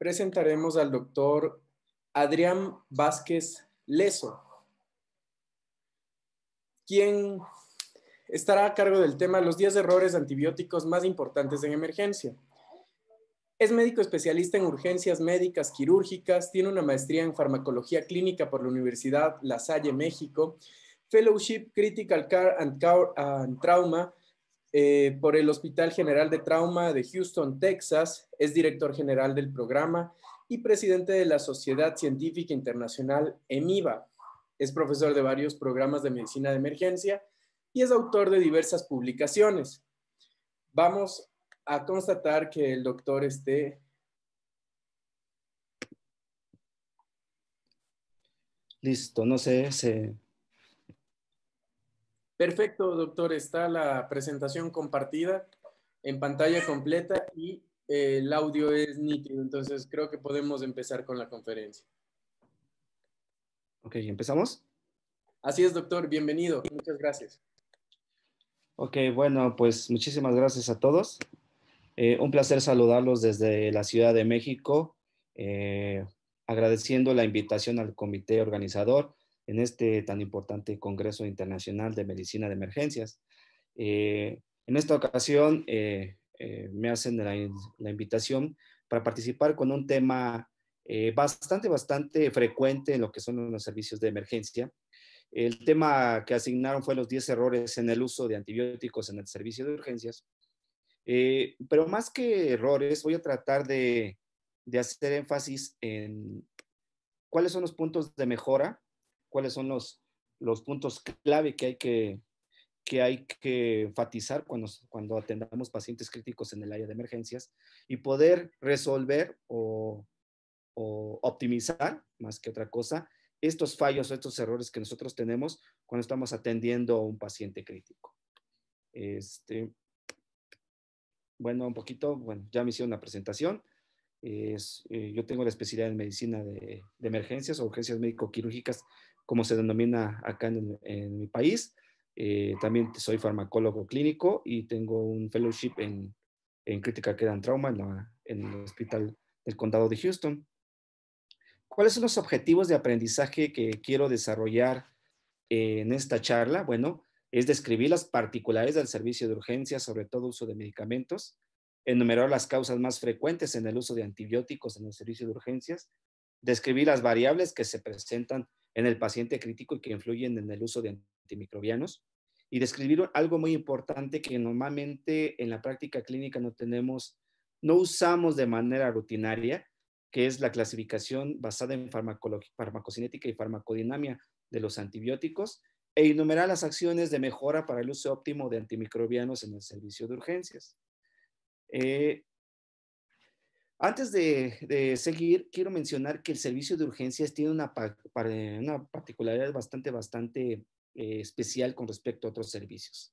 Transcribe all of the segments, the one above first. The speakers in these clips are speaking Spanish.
presentaremos al doctor Adrián Vázquez Leso, quien estará a cargo del tema los 10 errores antibióticos más importantes en emergencia. Es médico especialista en urgencias médicas quirúrgicas, tiene una maestría en farmacología clínica por la Universidad La Salle, México, Fellowship Critical Care and Trauma por el Hospital General de Trauma de Houston, Texas, es director general del programa y presidente de la Sociedad Científica Internacional EMIVA. Es profesor de varios programas de medicina de emergencia y es autor de diversas publicaciones. Vamos a constatar que el doctor esté... Listo, no sé. Perfecto, doctor. Está la presentación compartida en pantalla completa y el audio es nítido. Entonces creo que podemos empezar con la conferencia. Ok, ¿empezamos? Así es, doctor. Bienvenido. Muchas gracias. Ok, bueno, pues muchísimas gracias a todos. Un placer saludarlos desde la Ciudad de México, agradeciendo la invitación al comité organizador en este tan importante Congreso Internacional de Medicina de Emergencias. En esta ocasión me hacen la invitación para participar con un tema bastante frecuente en lo que son los servicios de emergencia. El tema que asignaron fue los 10 errores en el uso de antibióticos en el servicio de urgencias. Pero más que errores, voy a tratar de hacer énfasis en cuáles son los puntos de mejora, cuáles son los puntos clave que hay que enfatizar cuando atendamos pacientes críticos en el área de emergencias y poder resolver o optimizar, más que otra cosa, estos fallos o estos errores que nosotros tenemos cuando estamos atendiendo a un paciente crítico. Bueno, ya me hicieron la presentación. Yo tengo la especialidad en medicina de emergencias o urgencias médico-quirúrgicas, como se denomina acá en mi país. También soy farmacólogo clínico y tengo un fellowship en Critical Care and Trauma en el Hospital del Condado de Houston. ¿Cuáles son los objetivos de aprendizaje que quiero desarrollar en esta charla? Bueno, es describir las particularidades del servicio de urgencias, sobre todo uso de medicamentos, enumerar las causas más frecuentes en el uso de antibióticos en el servicio de urgencias, describir las variables que se presentan en el paciente crítico y que influyen en el uso de antimicrobianos, y describir algo muy importante que normalmente en la práctica clínica no usamos de manera rutinaria, que es la clasificación basada en farmacocinética y farmacodinamia de los antibióticos, e enumerar las acciones de mejora para el uso óptimo de antimicrobianos en el servicio de urgencias. Antes de seguir, quiero mencionar que el servicio de urgencias tiene una particularidad bastante especial con respecto a otros servicios.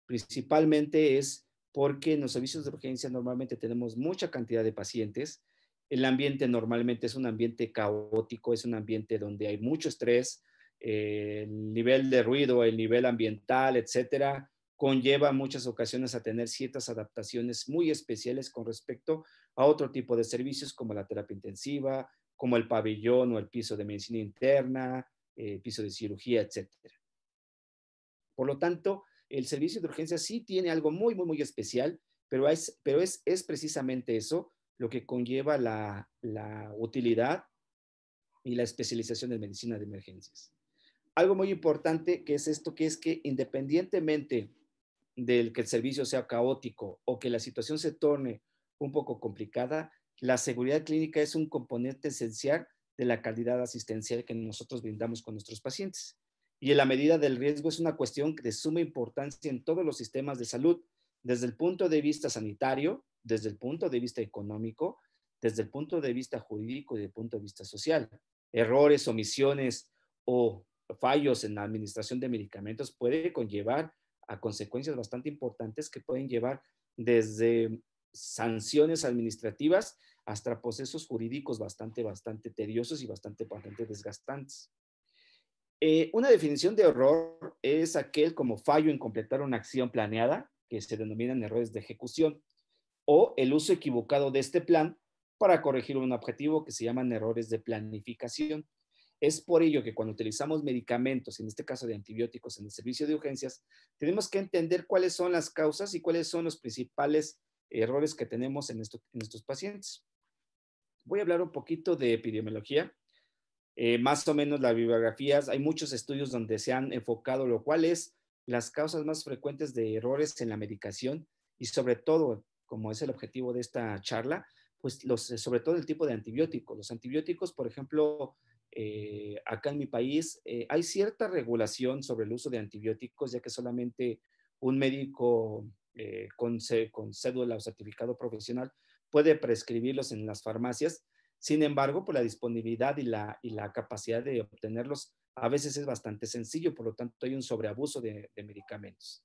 Principalmente es porque en los servicios de urgencia normalmente tenemos mucha cantidad de pacientes. El ambiente normalmente es un ambiente caótico, es un ambiente donde hay mucho estrés, el nivel de ruido, el nivel ambiental, etcétera, conlleva en muchas ocasiones a tener ciertas adaptaciones muy especiales con respecto a otro tipo de servicios como la terapia intensiva, como el pabellón o el piso de medicina interna, piso de cirugía, etcétera. Por lo tanto, el servicio de urgencia sí tiene algo muy especial, pero es precisamente eso lo que conlleva la utilidad y la especialización en medicina de emergencias. Algo muy importante que es esto, que es que independientemente del que el servicio sea caótico o que la situación se torne un poco complicada, la seguridad clínica es un componente esencial de la calidad asistencial que nosotros brindamos con nuestros pacientes. Y en la medida del riesgo es una cuestión de suma importancia en todos los sistemas de salud, desde el punto de vista sanitario, desde el punto de vista económico, desde el punto de vista jurídico y desde el punto de vista social. Errores, omisiones o fallos en la administración de medicamentos puede conllevar a consecuencias bastante importantes que pueden llevar desde sanciones administrativas hasta procesos jurídicos bastante tediosos y bastante desgastantes. Una definición de error es aquel como fallo en completar una acción planeada, que se denominan errores de ejecución, o el uso equivocado de este plan para corregir un objetivo que se llaman errores de planificación. Es por ello que cuando utilizamos medicamentos, en este caso de antibióticos en el servicio de urgencias, tenemos que entender cuáles son las causas y cuáles son los principales errores que tenemos en estos pacientes. Voy a hablar un poquito de epidemiología. Más o menos las bibliografías, hay muchos estudios donde se han enfocado lo cual es las causas más frecuentes de errores en la medicación y sobre todo, como es el objetivo de esta charla, pues sobre todo el tipo de antibióticos. Los antibióticos, por ejemplo, acá en mi país hay cierta regulación sobre el uso de antibióticos, ya que solamente un médico con cédula o certificado profesional puede prescribirlos en las farmacias. Sin embargo, por la disponibilidad y la capacidad de obtenerlos, a veces es bastante sencillo, por lo tanto hay un sobreabuso de medicamentos.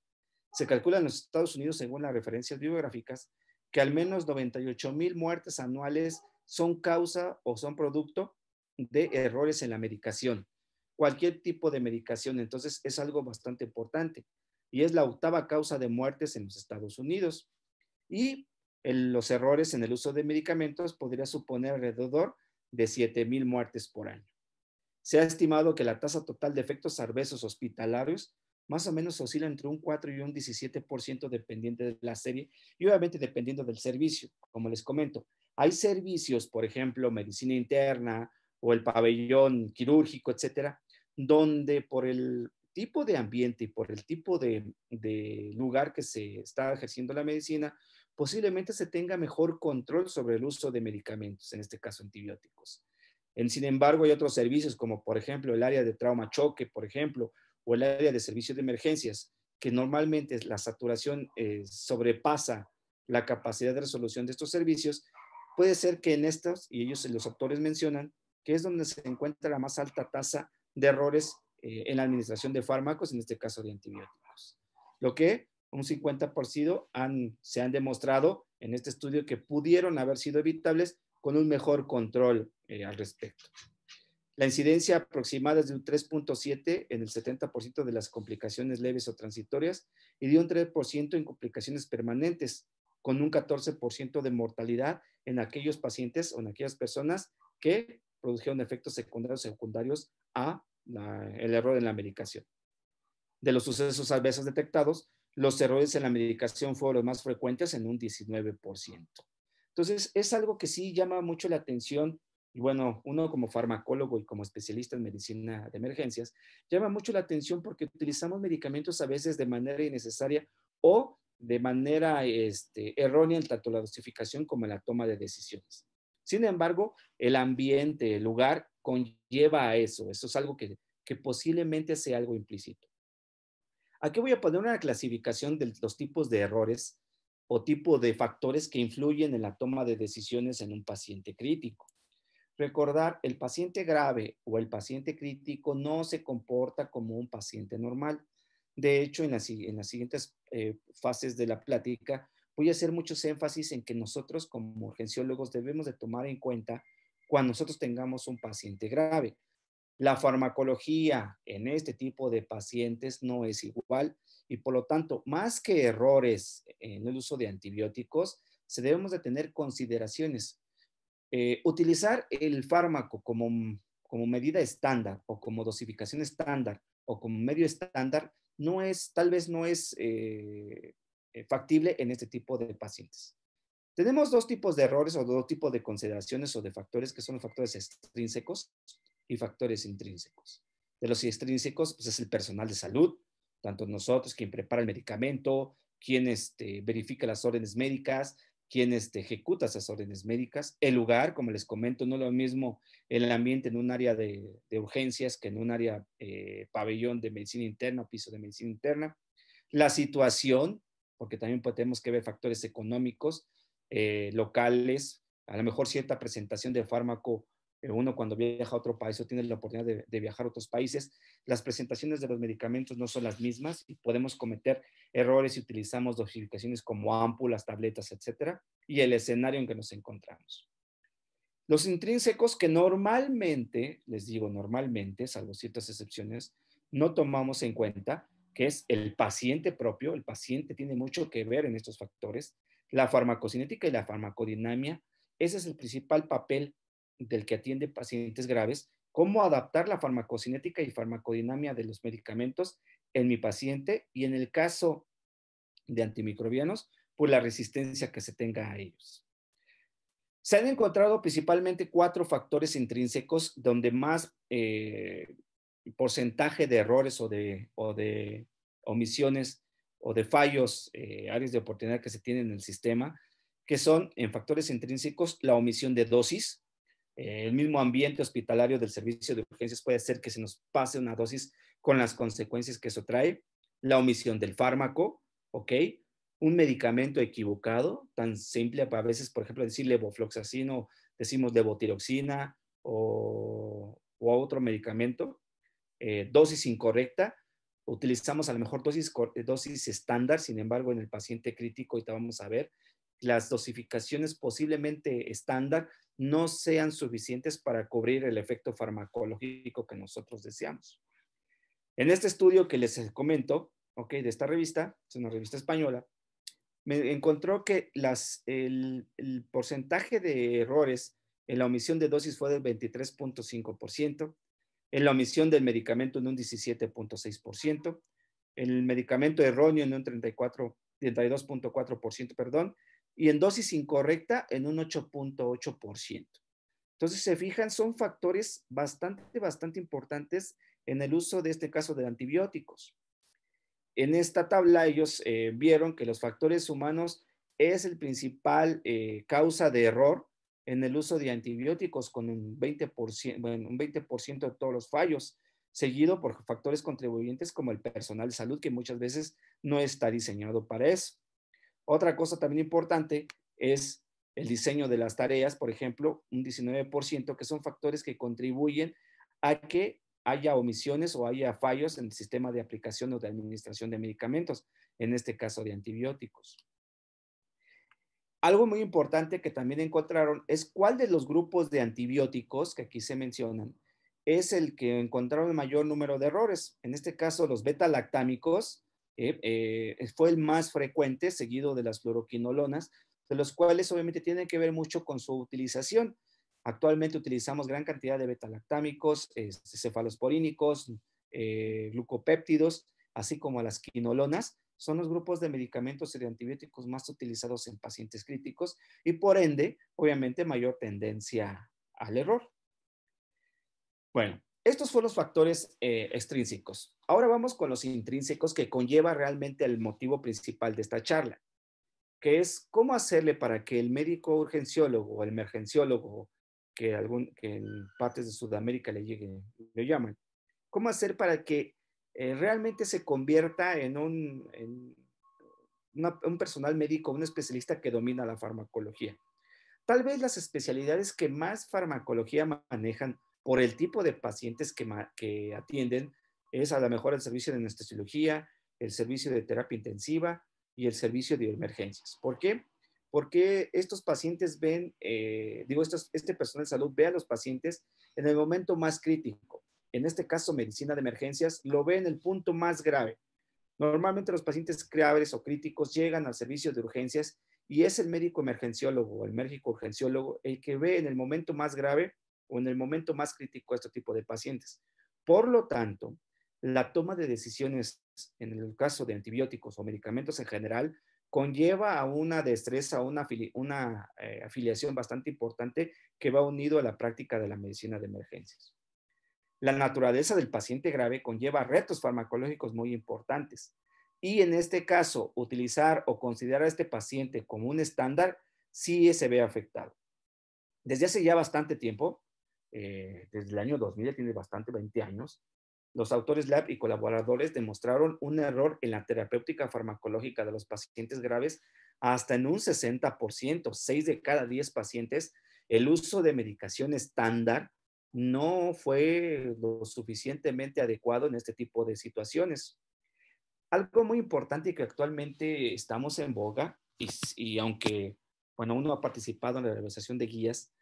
Se calcula en los Estados Unidos, según las referencias bibliográficas, que al menos 98,000 muertes anuales son causa o son producto de errores en la medicación. Cualquier tipo de medicación, entonces es algo bastante importante. Y es la octava causa de muertes en los Estados Unidos. Y los errores en el uso de medicamentos podría suponer alrededor de 7,000 muertes por año. Se ha estimado que la tasa total de efectos adversos hospitalarios más o menos oscila entre un 4 y un 17% dependiente de la serie y obviamente dependiendo del servicio. Como les comento, hay servicios, por ejemplo, medicina interna o el pabellón quirúrgico, etcétera, donde por el tipo de ambiente y por el tipo de lugar que se está ejerciendo la medicina, posiblemente se tenga mejor control sobre el uso de medicamentos, en este caso antibióticos. Sin embargo, hay otros servicios como por ejemplo el área de trauma choque, por ejemplo, o el área de servicio de emergencias, que normalmente la saturación sobrepasa la capacidad de resolución de estos servicios. Puede ser que en estos, y ellos los autores mencionan, que es donde se encuentra la más alta tasa de errores en la administración de fármacos, en este caso de antibióticos. Lo que un 50% se han demostrado en este estudio que pudieron haber sido evitables con un mejor control al respecto. La incidencia aproximada es de un 3,7 en el 70% de las complicaciones leves o transitorias y de un 3% en complicaciones permanentes, con un 14% de mortalidad en aquellos pacientes o en aquellas personas que produjeron efectos secundarios a el error en la medicación. De los sucesos adversos detectados, los errores en la medicación fueron los más frecuentes en un 19%. Entonces, es algo que sí llama mucho la atención y bueno, uno como farmacólogo y como especialista en medicina de emergencias, llama mucho la atención porque utilizamos medicamentos a veces de manera innecesaria o de manera errónea en tanto la dosificación como en la toma de decisiones. Sin embargo, el ambiente, el lugar conlleva a eso. Eso es algo que posiblemente sea algo implícito. Aquí voy a poner una clasificación de los tipos de errores o tipo de factores que influyen en la toma de decisiones en un paciente crítico. Recordar, el paciente grave o el paciente crítico no se comporta como un paciente normal. De hecho, en las siguientes fases de la plática voy a hacer muchos énfasis en que nosotros como urgenciólogos debemos de tomar en cuenta cuando nosotros tengamos un paciente grave. La farmacología en este tipo de pacientes no es igual y por lo tanto, más que errores en el uso de antibióticos, se debemos de tener consideraciones. Utilizar el fármaco como medida estándar o como dosificación estándar o como medio estándar tal vez no es factible en este tipo de pacientes. Tenemos dos tipos de errores o dos tipos de consideraciones o de factores que son los factores extrínsecos y factores intrínsecos. De los extrínsecos, pues es el personal de salud, tanto nosotros, quien prepara el medicamento, quien verifica las órdenes médicas, quien ejecuta esas órdenes médicas, el lugar, como les comento, no es lo mismo el ambiente en un área de urgencias que en un área pabellón de medicina interna o piso de medicina interna, la situación, porque también tenemos que ver factores económicos, locales, a lo mejor cierta presentación de fármaco, uno cuando viaja a otro país o tiene la oportunidad de viajar a otros países, las presentaciones de los medicamentos no son las mismas y podemos cometer errores si utilizamos dosificaciones como ámpulas, tabletas, etcétera, y el escenario en que nos encontramos. Los intrínsecos que normalmente, les digo normalmente, salvo ciertas excepciones, no tomamos en cuenta, que es el paciente propio, el paciente tiene mucho que ver en estos factores, la farmacocinética y la farmacodinamia, Ese es el principal papel del que atiende pacientes graves, cómo adaptar la farmacocinética y farmacodinamia de los medicamentos en mi paciente y en el caso de antimicrobianos, por la resistencia que se tenga a ellos. Se han encontrado principalmente 4 factores intrínsecos donde más porcentaje de errores o de omisiones o de fallos, áreas de oportunidad que se tienen en el sistema, que son en factores intrínsecos la omisión de dosis. El mismo ambiente hospitalario del servicio de urgencias puede hacer que se nos pase una dosis con las consecuencias que eso trae. La omisión del fármaco, ¿ok? Un medicamento equivocado, tan simple, a veces, por ejemplo, decir levofloxacino, decimos levotiroxina o otro medicamento, dosis incorrecta, utilizamos a lo mejor dosis estándar, sin embargo, en el paciente crítico, ahorita vamos a ver, las dosificaciones posiblemente estándar no sean suficientes para cubrir el efecto farmacológico que nosotros deseamos. En este estudio que les comento, okay, de esta revista, es una revista española, me encontró que el porcentaje de errores en la omisión de dosis fue del 23.5%, en la omisión del medicamento en un 17.6%, el medicamento erróneo en un 32.4%, perdón, y en dosis incorrecta en un 8.8%. Entonces, se fijan, son factores bastante importantes en el uso de este caso de antibióticos. En esta tabla ellos vieron que los factores humanos es el principal causa de error en el uso de antibióticos con un 20%, bueno, un 20% de todos los fallos, seguido por factores contribuyentes como el personal de salud, que muchas veces no está diseñado para eso. Otra cosa también importante es el diseño de las tareas, por ejemplo, un 19%, que son factores que contribuyen a que haya omisiones o haya fallos en el sistema de aplicación o de administración de medicamentos, en este caso de antibióticos. Algo muy importante que también encontraron es cuál de los grupos de antibióticos que aquí se mencionan es el que encontraron el mayor número de errores. En este caso, los beta-lactámicos fue el más frecuente, seguido de las fluoroquinolonas, de los cuales obviamente tienen que ver mucho con su utilización. Actualmente utilizamos gran cantidad de beta-lactámicos, cefalosporínicos, glucopéptidos, así como las quinolonas. Son los grupos de medicamentos y de antibióticos más utilizados en pacientes críticos y por ende, obviamente, mayor tendencia al error. Bueno, estos fueron los factores extrínsecos. Ahora vamos con los intrínsecos que conlleva realmente el motivo principal de esta charla, que es cómo hacerle para que el médico urgenciólogo o el emergenciólogo, que en partes de Sudamérica le llaman, cómo hacer para que realmente se convierta en un personal médico, un especialista que domina la farmacología. Tal vez las especialidades que más farmacología manejan por el tipo de pacientes que atienden es a lo mejor el servicio de anestesiología, el servicio de terapia intensiva y el servicio de emergencias. ¿Por qué? Porque estos pacientes este personal de salud ve a los pacientes en el momento más crítico. En este caso, medicina de emergencias lo ve en el punto más grave. Normalmente los pacientes graves o críticos llegan al servicio de urgencias y es el médico emergenciólogo o el médico urgenciólogo el que ve en el momento más grave o en el momento más crítico a este tipo de pacientes. Por lo tanto, la toma de decisiones en el caso de antibióticos o medicamentos en general conlleva a una destreza, una afiliación bastante importante que va unido a la práctica de la medicina de emergencias. La naturaleza del paciente grave conlleva retos farmacológicos muy importantes. Y en este caso, utilizar o considerar a este paciente como un estándar sí se ve afectado. Desde hace ya bastante tiempo, desde el año 2000, ya tiene 20 años, los autores Lab y colaboradores demostraron un error en la terapéutica farmacológica de los pacientes graves hasta en un 60%, 6 de cada 10 pacientes, el uso de medicación estándar no fue lo suficientemente adecuado en este tipo de situaciones. Algo muy importante y que actualmente estamos en boga, y aunque bueno, uno ha participado en la realización de guías,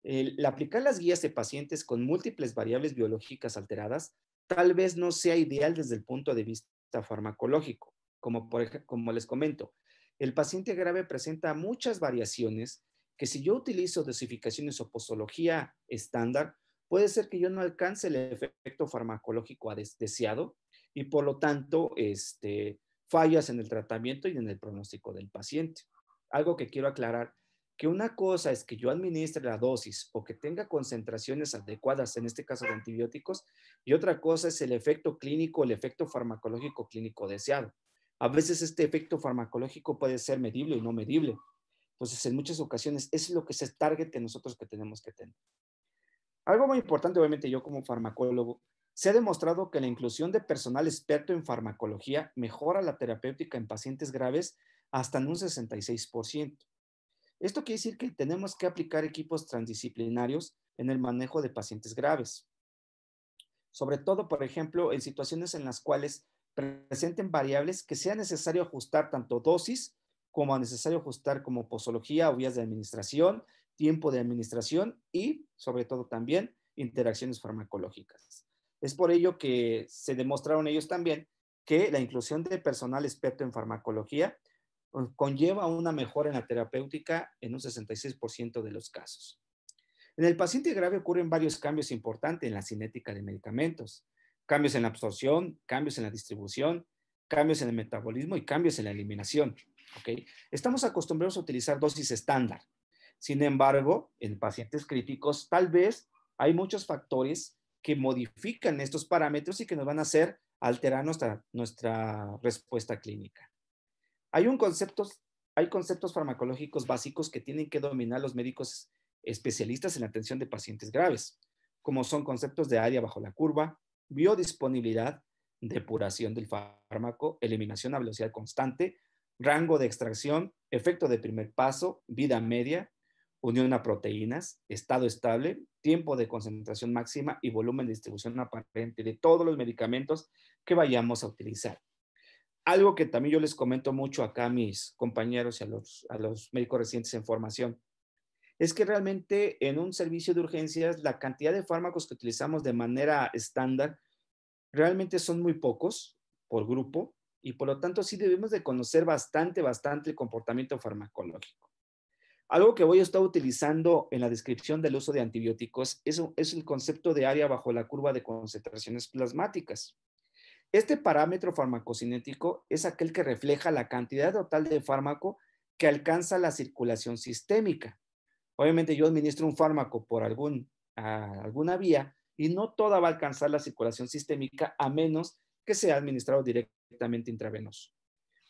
el aplicar las guías de pacientes con múltiples variables biológicas alteradas tal vez no sea ideal desde el punto de vista farmacológico. Como les comento, el paciente grave presenta muchas variaciones que si yo utilizo dosificaciones o posología estándar, puede ser que yo no alcance el efecto farmacológico deseado y por lo tanto fallas en el tratamiento y en el pronóstico del paciente. Algo que quiero aclarar, que una cosa es que yo administre la dosis o que tenga concentraciones adecuadas, en este caso de antibióticos, y otra cosa es el efecto clínico, el efecto farmacológico clínico deseado. A veces este efecto farmacológico puede ser medible y no medible. Entonces, en muchas ocasiones, eso es lo que es el target que nosotros que tenemos que tener. Algo muy importante, obviamente, yo como farmacólogo, se ha demostrado que la inclusión de personal experto en farmacología mejora la terapéutica en pacientes graves hasta en un 66%. Esto quiere decir que tenemos que aplicar equipos transdisciplinarios en el manejo de pacientes graves. Sobre todo, por ejemplo, en situaciones en las cuales presenten variables que sea necesario ajustar tanto dosis como necesario ajustar como posología o vías de administración, tiempo de administración y, sobre todo, también interacciones farmacológicas. Es por ello que se demostraron ellos también que la inclusión de personal experto en farmacología conlleva una mejora en la terapéutica en un 66% de los casos. En el paciente grave ocurren varios cambios importantes en la cinética de medicamentos, cambios en la absorción, cambios en la distribución, cambios en el metabolismo y cambios en la eliminación. ¿Okay? Estamos acostumbrados a utilizar dosis estándar. Sin embargo, en pacientes críticos, tal vez hay muchos factores que modifican estos parámetros y que nos van a hacer alterar nuestra respuesta clínica. Hay conceptos farmacológicos básicos que tienen que dominar los médicos especialistas en la atención de pacientes graves, como son conceptos de área bajo la curva, biodisponibilidad, depuración del fármaco, eliminación a velocidad constante, rango de extracción, efecto de primer paso, vida media, unión a proteínas, estado estable, tiempo de concentración máxima y volumen de distribución aparente de todos los medicamentos que vayamos a utilizar. Algo que también yo les comento mucho acá a mis compañeros y a los médicos residentes en formación, es que realmente en un servicio de urgencias la cantidad de fármacos que utilizamos de manera estándar realmente son muy pocos por grupo y por lo tanto sí debemos de conocer bastante el comportamiento farmacológico. Algo que voy a estar utilizando en la descripción del uso de antibióticos es el concepto de área bajo la curva de concentraciones plasmáticas. Este parámetro farmacocinético es aquel que refleja la cantidad total de fármaco que alcanza la circulación sistémica. Obviamente yo administro un fármaco por alguna vía y no toda va a alcanzar la circulación sistémica a menos que sea administrado directamente intravenoso.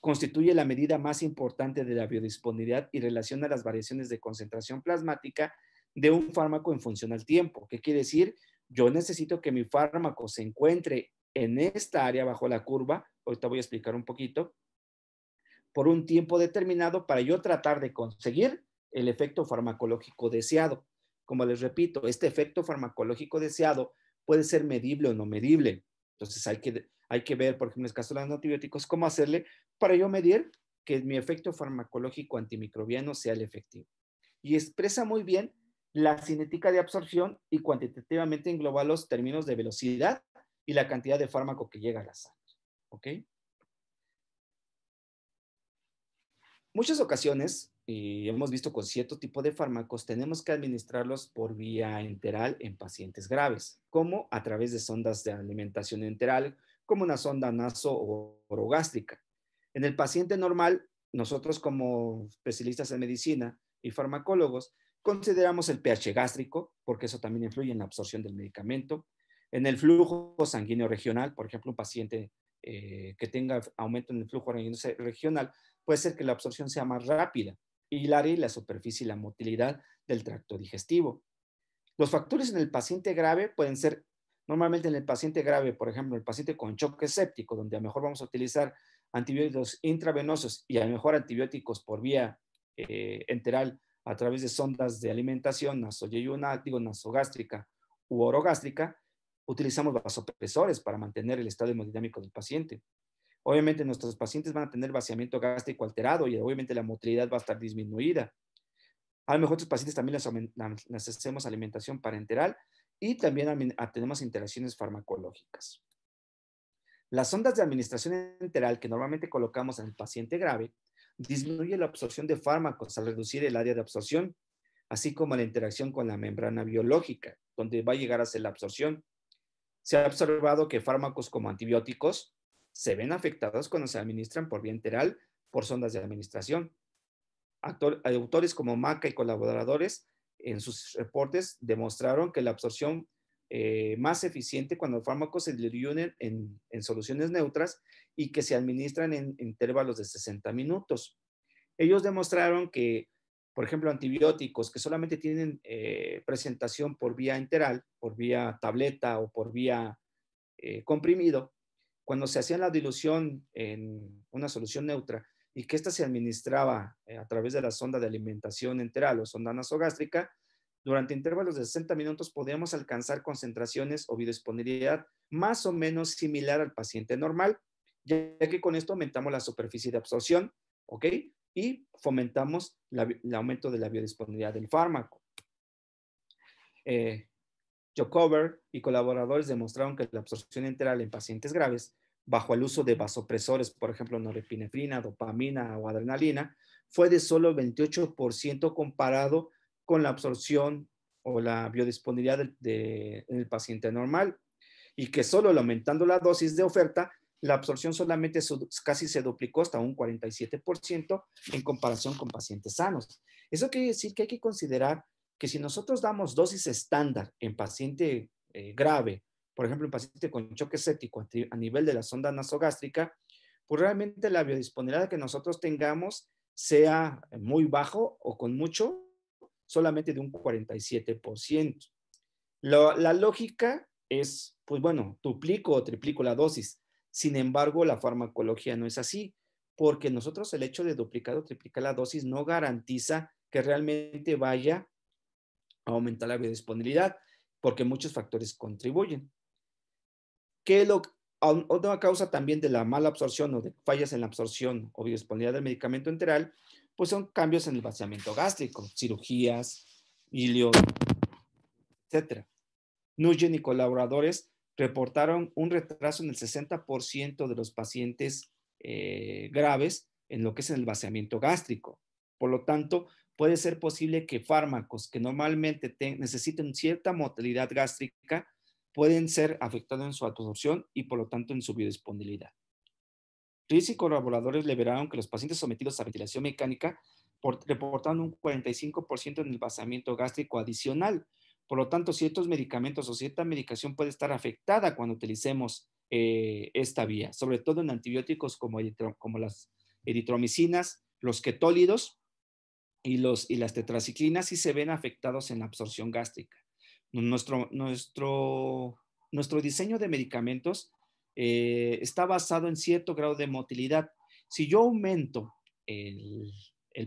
Constituye la medida más importante de la biodisponibilidad y relaciona las variaciones de concentración plasmática de un fármaco en función al tiempo. ¿Qué quiere decir? Yo necesito que mi fármaco se encuentre en esta área bajo la curva, ahorita voy a explicar un poquito, por un tiempo determinado para yo tratar de conseguir el efecto farmacológico deseado. Como les repito, este efecto farmacológico deseado puede ser medible o no medible. Entonces hay que ver, por ejemplo, en el caso de los antibióticos, cómo hacerle para yo medir que mi efecto farmacológico antimicrobiano sea el efectivo. Y expresa muy bien la cinética de absorción y cuantitativamente engloba los términos de velocidad y la cantidad de fármaco que llega a la sangre. ¿Ok? Muchas ocasiones, y hemos visto con cierto tipo de fármacos, tenemos que administrarlos por vía enteral en pacientes graves, como a través de sondas de alimentación enteral, como una sonda naso o orogástrica. En el paciente normal, nosotros como especialistas en medicina y farmacólogos, consideramos el pH gástrico, porque eso también influye en la absorción del medicamento. En el flujo sanguíneo regional, por ejemplo, un paciente que tenga aumento en el flujo regional, puede ser que la absorción sea más rápida y el área y la superficie y la motilidad del tracto digestivo. Los factores en el paciente grave pueden ser, normalmente en el paciente grave, por ejemplo, el paciente con choque séptico, donde a lo mejor vamos a utilizar antibióticos intravenosos y a lo mejor antibióticos por vía enteral a través de sondas de alimentación nasogástrica u orogástrica, utilizamos vasopresores para mantener el estado hemodinámico del paciente. Obviamente nuestros pacientes van a tener vaciamiento gástrico alterado y obviamente la motilidad va a estar disminuida. A lo mejor otros pacientes también les hacemos alimentación parenteral y también tenemos interacciones farmacológicas. Las sondas de administración enteral que normalmente colocamos en el paciente grave disminuye la absorción de fármacos al reducir el área de absorción. así como la interacción con la membrana biológica, donde va a llegar a ser la absorción. Se ha observado que fármacos como antibióticos se ven afectados cuando se administran por vía enteral por sondas de administración. Autores como Maca y colaboradores en sus reportes demostraron que la absorción más eficiente cuando los fármacos se diluyen en soluciones neutras y que se administran en intervalos de 60 minutos. Ellos demostraron que, por ejemplo, antibióticos que solamente tienen presentación por vía enteral, por vía tableta o por vía comprimido, cuando se hacía la dilución en una solución neutra y que ésta se administraba a través de la sonda de alimentación enteral o sonda nasogástrica, durante intervalos de 60 minutos podíamos alcanzar concentraciones o biodisponibilidad más o menos similar al paciente normal, ya que con esto aumentamos la superficie de absorción, ¿ok? Y fomentamos el aumento de la biodisponibilidad del fármaco. Jokover y colaboradores demostraron que la absorción enteral en pacientes graves, bajo el uso de vasopresores, por ejemplo, norepinefrina, dopamina o adrenalina, fue de solo 28% comparado con la absorción o la biodisponibilidad en el paciente normal, y que solo aumentando la dosis de oferta, la absorción solamente casi se duplicó hasta un 47% en comparación con pacientes sanos. Eso quiere decir que hay que considerar que si nosotros damos dosis estándar en paciente grave, por ejemplo, en paciente con choque séptico a nivel de la sonda nasogástrica, pues realmente la biodisponibilidad que nosotros tengamos sea muy bajo o con mucho, solamente de un 47%. La lógica es, pues bueno, duplico o triplico la dosis. Sin embargo, la farmacología no es así, porque nosotros el hecho de duplicar o triplicar la dosis no garantiza que realmente vaya a aumentar la biodisponibilidad, porque muchos factores contribuyen. Otra causa también de la mala absorción o de fallas en la absorción o biodisponibilidad del medicamento enteral, pues son cambios en el vaciamiento gástrico, cirugías, ilio, etc. Nguyen y colaboradores reportaron un retraso en el 60% de los pacientes graves en lo que es el vaciamiento gástrico. Por lo tanto, puede ser posible que fármacos que normalmente necesiten cierta motilidad gástrica pueden ser afectados en su absorción y por lo tanto en su biodisponibilidad. Riz y colaboradores liberaron que los pacientes sometidos a ventilación mecánica reportaron un 45% en el vaciamiento gástrico adicional. Por lo tanto, ciertos medicamentos o cierta medicación puede estar afectada cuando utilicemos esta vía, sobre todo en antibióticos como las eritromicinas, los ketólidos y las tetraciclinas sí se ven afectados en la absorción gástrica. Nuestro diseño de medicamentos está basado en cierto grado de motilidad. Si yo aumento el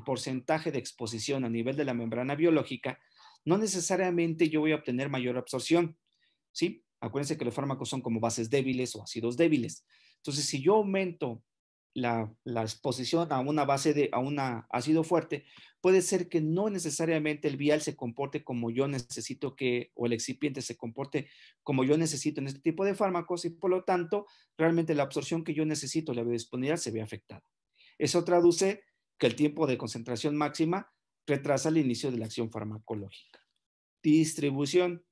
porcentaje de exposición a nivel de la membrana biológica, no necesariamente yo voy a obtener mayor absorción, ¿sí? Acuérdense que los fármacos son como bases débiles o ácidos débiles. Entonces, si yo aumento la exposición a una a un ácido fuerte, puede ser que no necesariamente el vial se comporte como yo necesito o el excipiente se comporte como yo necesito en este tipo de fármacos y por lo tanto, realmente la absorción que yo necesito, la biodisponibilidad se ve afectada. Eso traduce que el tiempo de concentración máxima retrasa el inicio de la acción farmacológica. Distribución.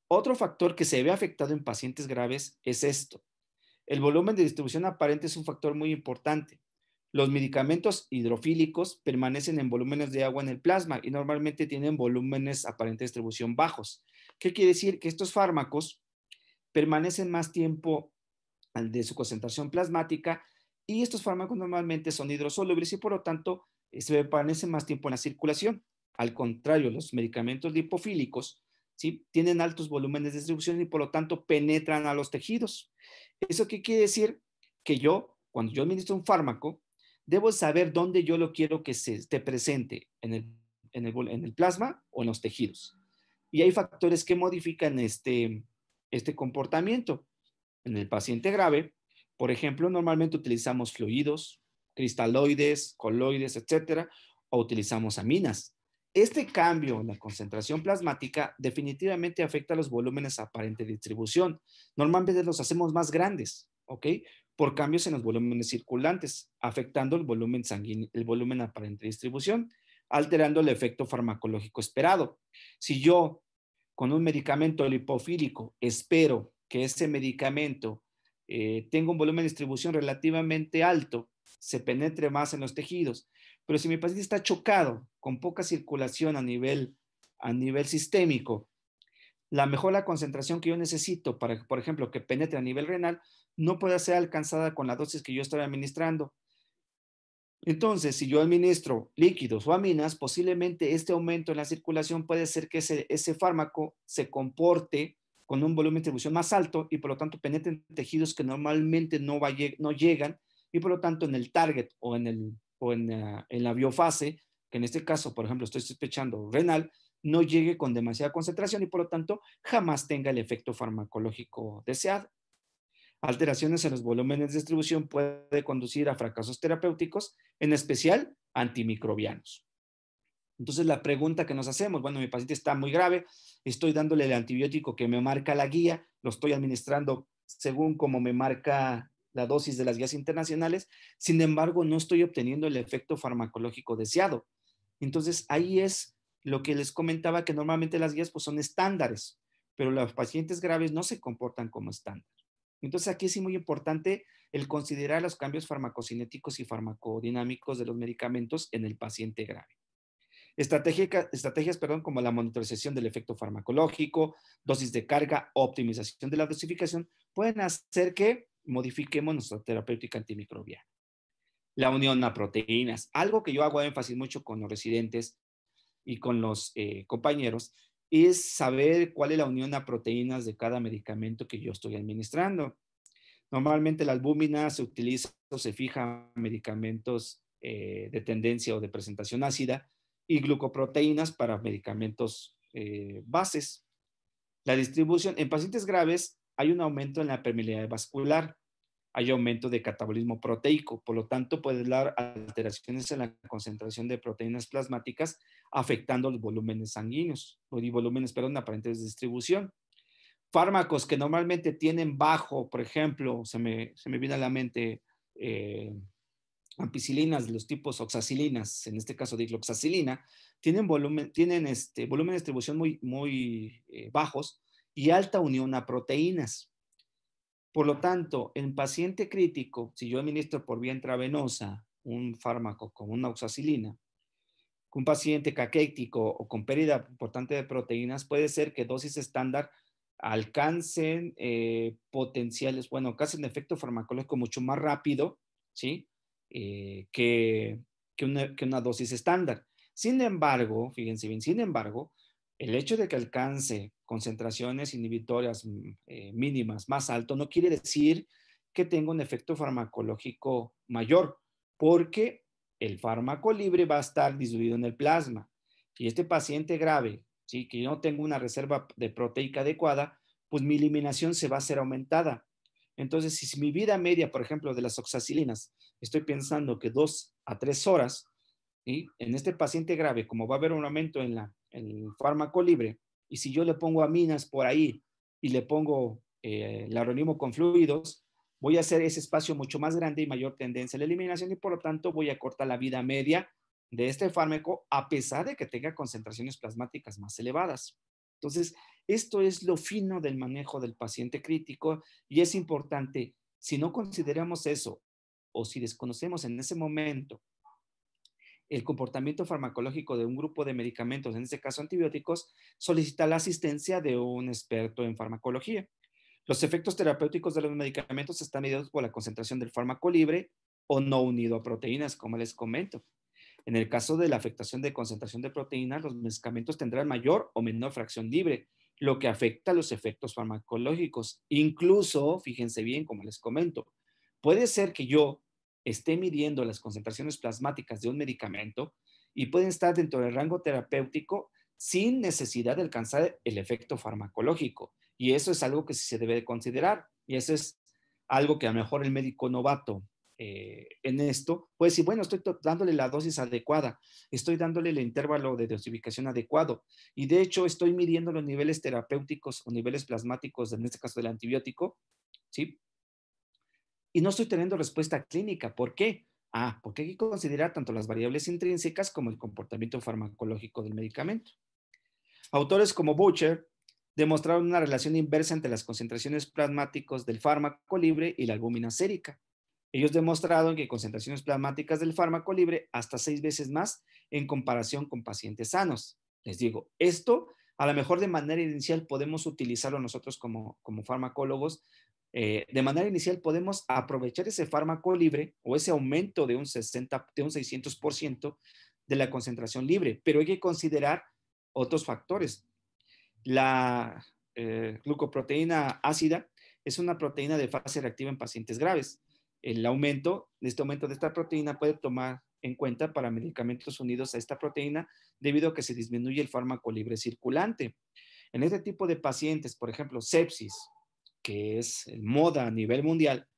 Otro factor que se ve afectado en pacientes graves es esto. El volumen de distribución aparente es un factor muy importante. Los medicamentos hidrofílicos permanecen en volúmenes de agua en el plasma y normalmente tienen volúmenes aparente de distribución bajos. ¿Qué quiere decir? Que estos fármacos permanecen más tiempo de su concentración plasmática y estos fármacos normalmente son hidrosolubles y por lo tanto se permanecen más tiempo en la circulación. Al contrario, los medicamentos lipofílicos, ¿sí?, tienen altos volúmenes de distribución y por lo tanto penetran a los tejidos. ¿Eso qué quiere decir? Que cuando yo administro un fármaco, debo saber dónde yo lo quiero que se esté presente, en el plasma o en los tejidos. Y hay factores que modifican este comportamiento. En el paciente grave, por ejemplo, normalmente utilizamos fluidos, cristaloides, coloides, etcétera, o utilizamos aminas. Este cambio en la concentración plasmática definitivamente afecta a los volúmenes aparente de distribución. Normalmente los hacemos más grandes, ¿ok? Por cambios en los volúmenes circulantes, afectando el volumen sanguíneo, el volumen aparente de distribución. alterando el efecto farmacológico esperado. Si yo con un medicamento lipofílico espero que ese medicamento tenga un volumen de distribución relativamente alto, se penetre más en los tejidos, pero si mi paciente está chocado, con poca circulación a nivel sistémico, la concentración que yo necesito para, por ejemplo, que penetre a nivel renal, no puede ser alcanzada con la dosis que yo estoy administrando. Entonces, si yo administro líquidos o aminas, posiblemente este aumento en la circulación puede ser que ese fármaco se comporte con un volumen de distribución más alto y por lo tanto penetre en tejidos que normalmente no llegan y por lo tanto en el target en la biofase, que en este caso, por ejemplo, estoy sospechando renal, no llegue con demasiada concentración y por lo tanto jamás tenga el efecto farmacológico deseado. Alteraciones en los volúmenes de distribución puede conducir a fracasos terapéuticos, en especial antimicrobianos. Entonces, la pregunta que nos hacemos, bueno, mi paciente está muy grave, estoy dándole el antibiótico que me marca la guía, lo estoy administrando según como me marca la dosis de las guías internacionales, sin embargo, no estoy obteniendo el efecto farmacológico deseado. Entonces, ahí es lo que les comentaba, que normalmente las guías pues, son estándares, pero los pacientes graves no se comportan como estándar. Entonces, aquí es muy importante el considerar los cambios farmacocinéticos y farmacodinámicos de los medicamentos en el paciente grave. Estrategias, como la monitorización del efecto farmacológico, dosis de carga, optimización de la dosificación, pueden hacer que modifiquemos nuestra terapéutica antimicrobiana. La unión a proteínas, algo que yo hago énfasis mucho con los residentes y con los compañeros, es saber cuál es la unión a proteínas de cada medicamento que yo estoy administrando. Normalmente la albúmina se utiliza o se fija en medicamentos de tendencia o de presentación ácida y glucoproteínas para medicamentos bases. La distribución en pacientes graves hay un aumento en la permeabilidad vascular, hay aumento de catabolismo proteico, por lo tanto puede dar alteraciones en la concentración de proteínas plasmáticas afectando los volúmenes sanguíneos, volúmenes, aparentes de distribución. Fármacos que normalmente tienen bajo, por ejemplo, se me viene a la mente ampicilinas de los tipos oxacilinas, en este caso dicloxacilina, tienen volumen de distribución muy bajos y alta unión a proteínas. Por lo tanto, en paciente crítico, si yo administro por vía intravenosa un fármaco como una oxacilina, un paciente caquético o con pérdida importante de proteínas, puede ser que dosis estándar alcancen potenciales, bueno, alcancen efecto farmacológico mucho más rápido, ¿sí? Que una dosis estándar. Sin embargo, fíjense bien, el hecho de que alcance concentraciones inhibitorias mínimas más alto no quiere decir que tenga un efecto farmacológico mayor, porque el fármaco libre va a estar diluido en el plasma. Y este paciente grave, ¿sí? Que yo no tengo una reserva de proteica adecuada, pues mi eliminación se va a hacer aumentada. Entonces, si mi vida media, por ejemplo, de las oxacilinas, estoy pensando que 2 a 3 horas, ¿sí? En este paciente grave, como va a haber un aumento en el fármaco libre, y si yo le pongo aminas por ahí y le pongo la reanimo con fluidos, voy a hacer ese espacio mucho más grande y mayor tendencia a la eliminación y por lo tanto voy a cortar la vida media de este fármaco a pesar de que tenga concentraciones plasmáticas más elevadas. Entonces, esto es lo fino del manejo del paciente crítico y es importante, si no consideramos eso o si desconocemos en ese momento el comportamiento farmacológico de un grupo de medicamentos, en este caso antibióticos, solicita la asistencia de un experto en farmacología. Los efectos terapéuticos de los medicamentos están mediados por la concentración del fármaco libre o no unido a proteínas, como les comento. En el caso de la afectación de concentración de proteínas, los medicamentos tendrán mayor o menor fracción libre, lo que afecta a los efectos farmacológicos. Incluso, fíjense bien, como les comento, puede ser que yo esté midiendo las concentraciones plasmáticas de un medicamento y pueden estar dentro del rango terapéutico sin necesidad de alcanzar el efecto farmacológico. Y eso es algo que sí se debe de considerar. Y eso es algo que a lo mejor el médico novato en esto puede decir, bueno, estoy dándole la dosis adecuada, estoy dándole el intervalo de dosificación adecuado. Y de hecho estoy midiendo los niveles terapéuticos o niveles plasmáticos, en este caso del antibiótico, ¿sí? Y no estoy teniendo respuesta clínica. ¿Por qué? Porque hay que considerar tanto las variables intrínsecas como el comportamiento farmacológico del medicamento. Autores como Butcher demostraron una relación inversa entre las concentraciones plasmáticas del fármaco libre y la albúmina sérica. Ellos demostraron que concentraciones plasmáticas del fármaco libre hasta 6 veces más en comparación con pacientes sanos. Les digo, esto a lo mejor de manera inicial podemos utilizarlo nosotros como farmacólogos. De manera inicial podemos aprovechar ese fármaco libre o ese aumento de un 600% de la concentración libre, pero hay que considerar otros factores. La glucoproteína ácida es una proteína de fase reactiva en pacientes graves. Este aumento de esta proteína puede tomar en cuenta para medicamentos unidos a esta proteína debido a que se disminuye el fármaco libre circulante. En este tipo de pacientes, por ejemplo, sepsis, que es moda a nivel mundial,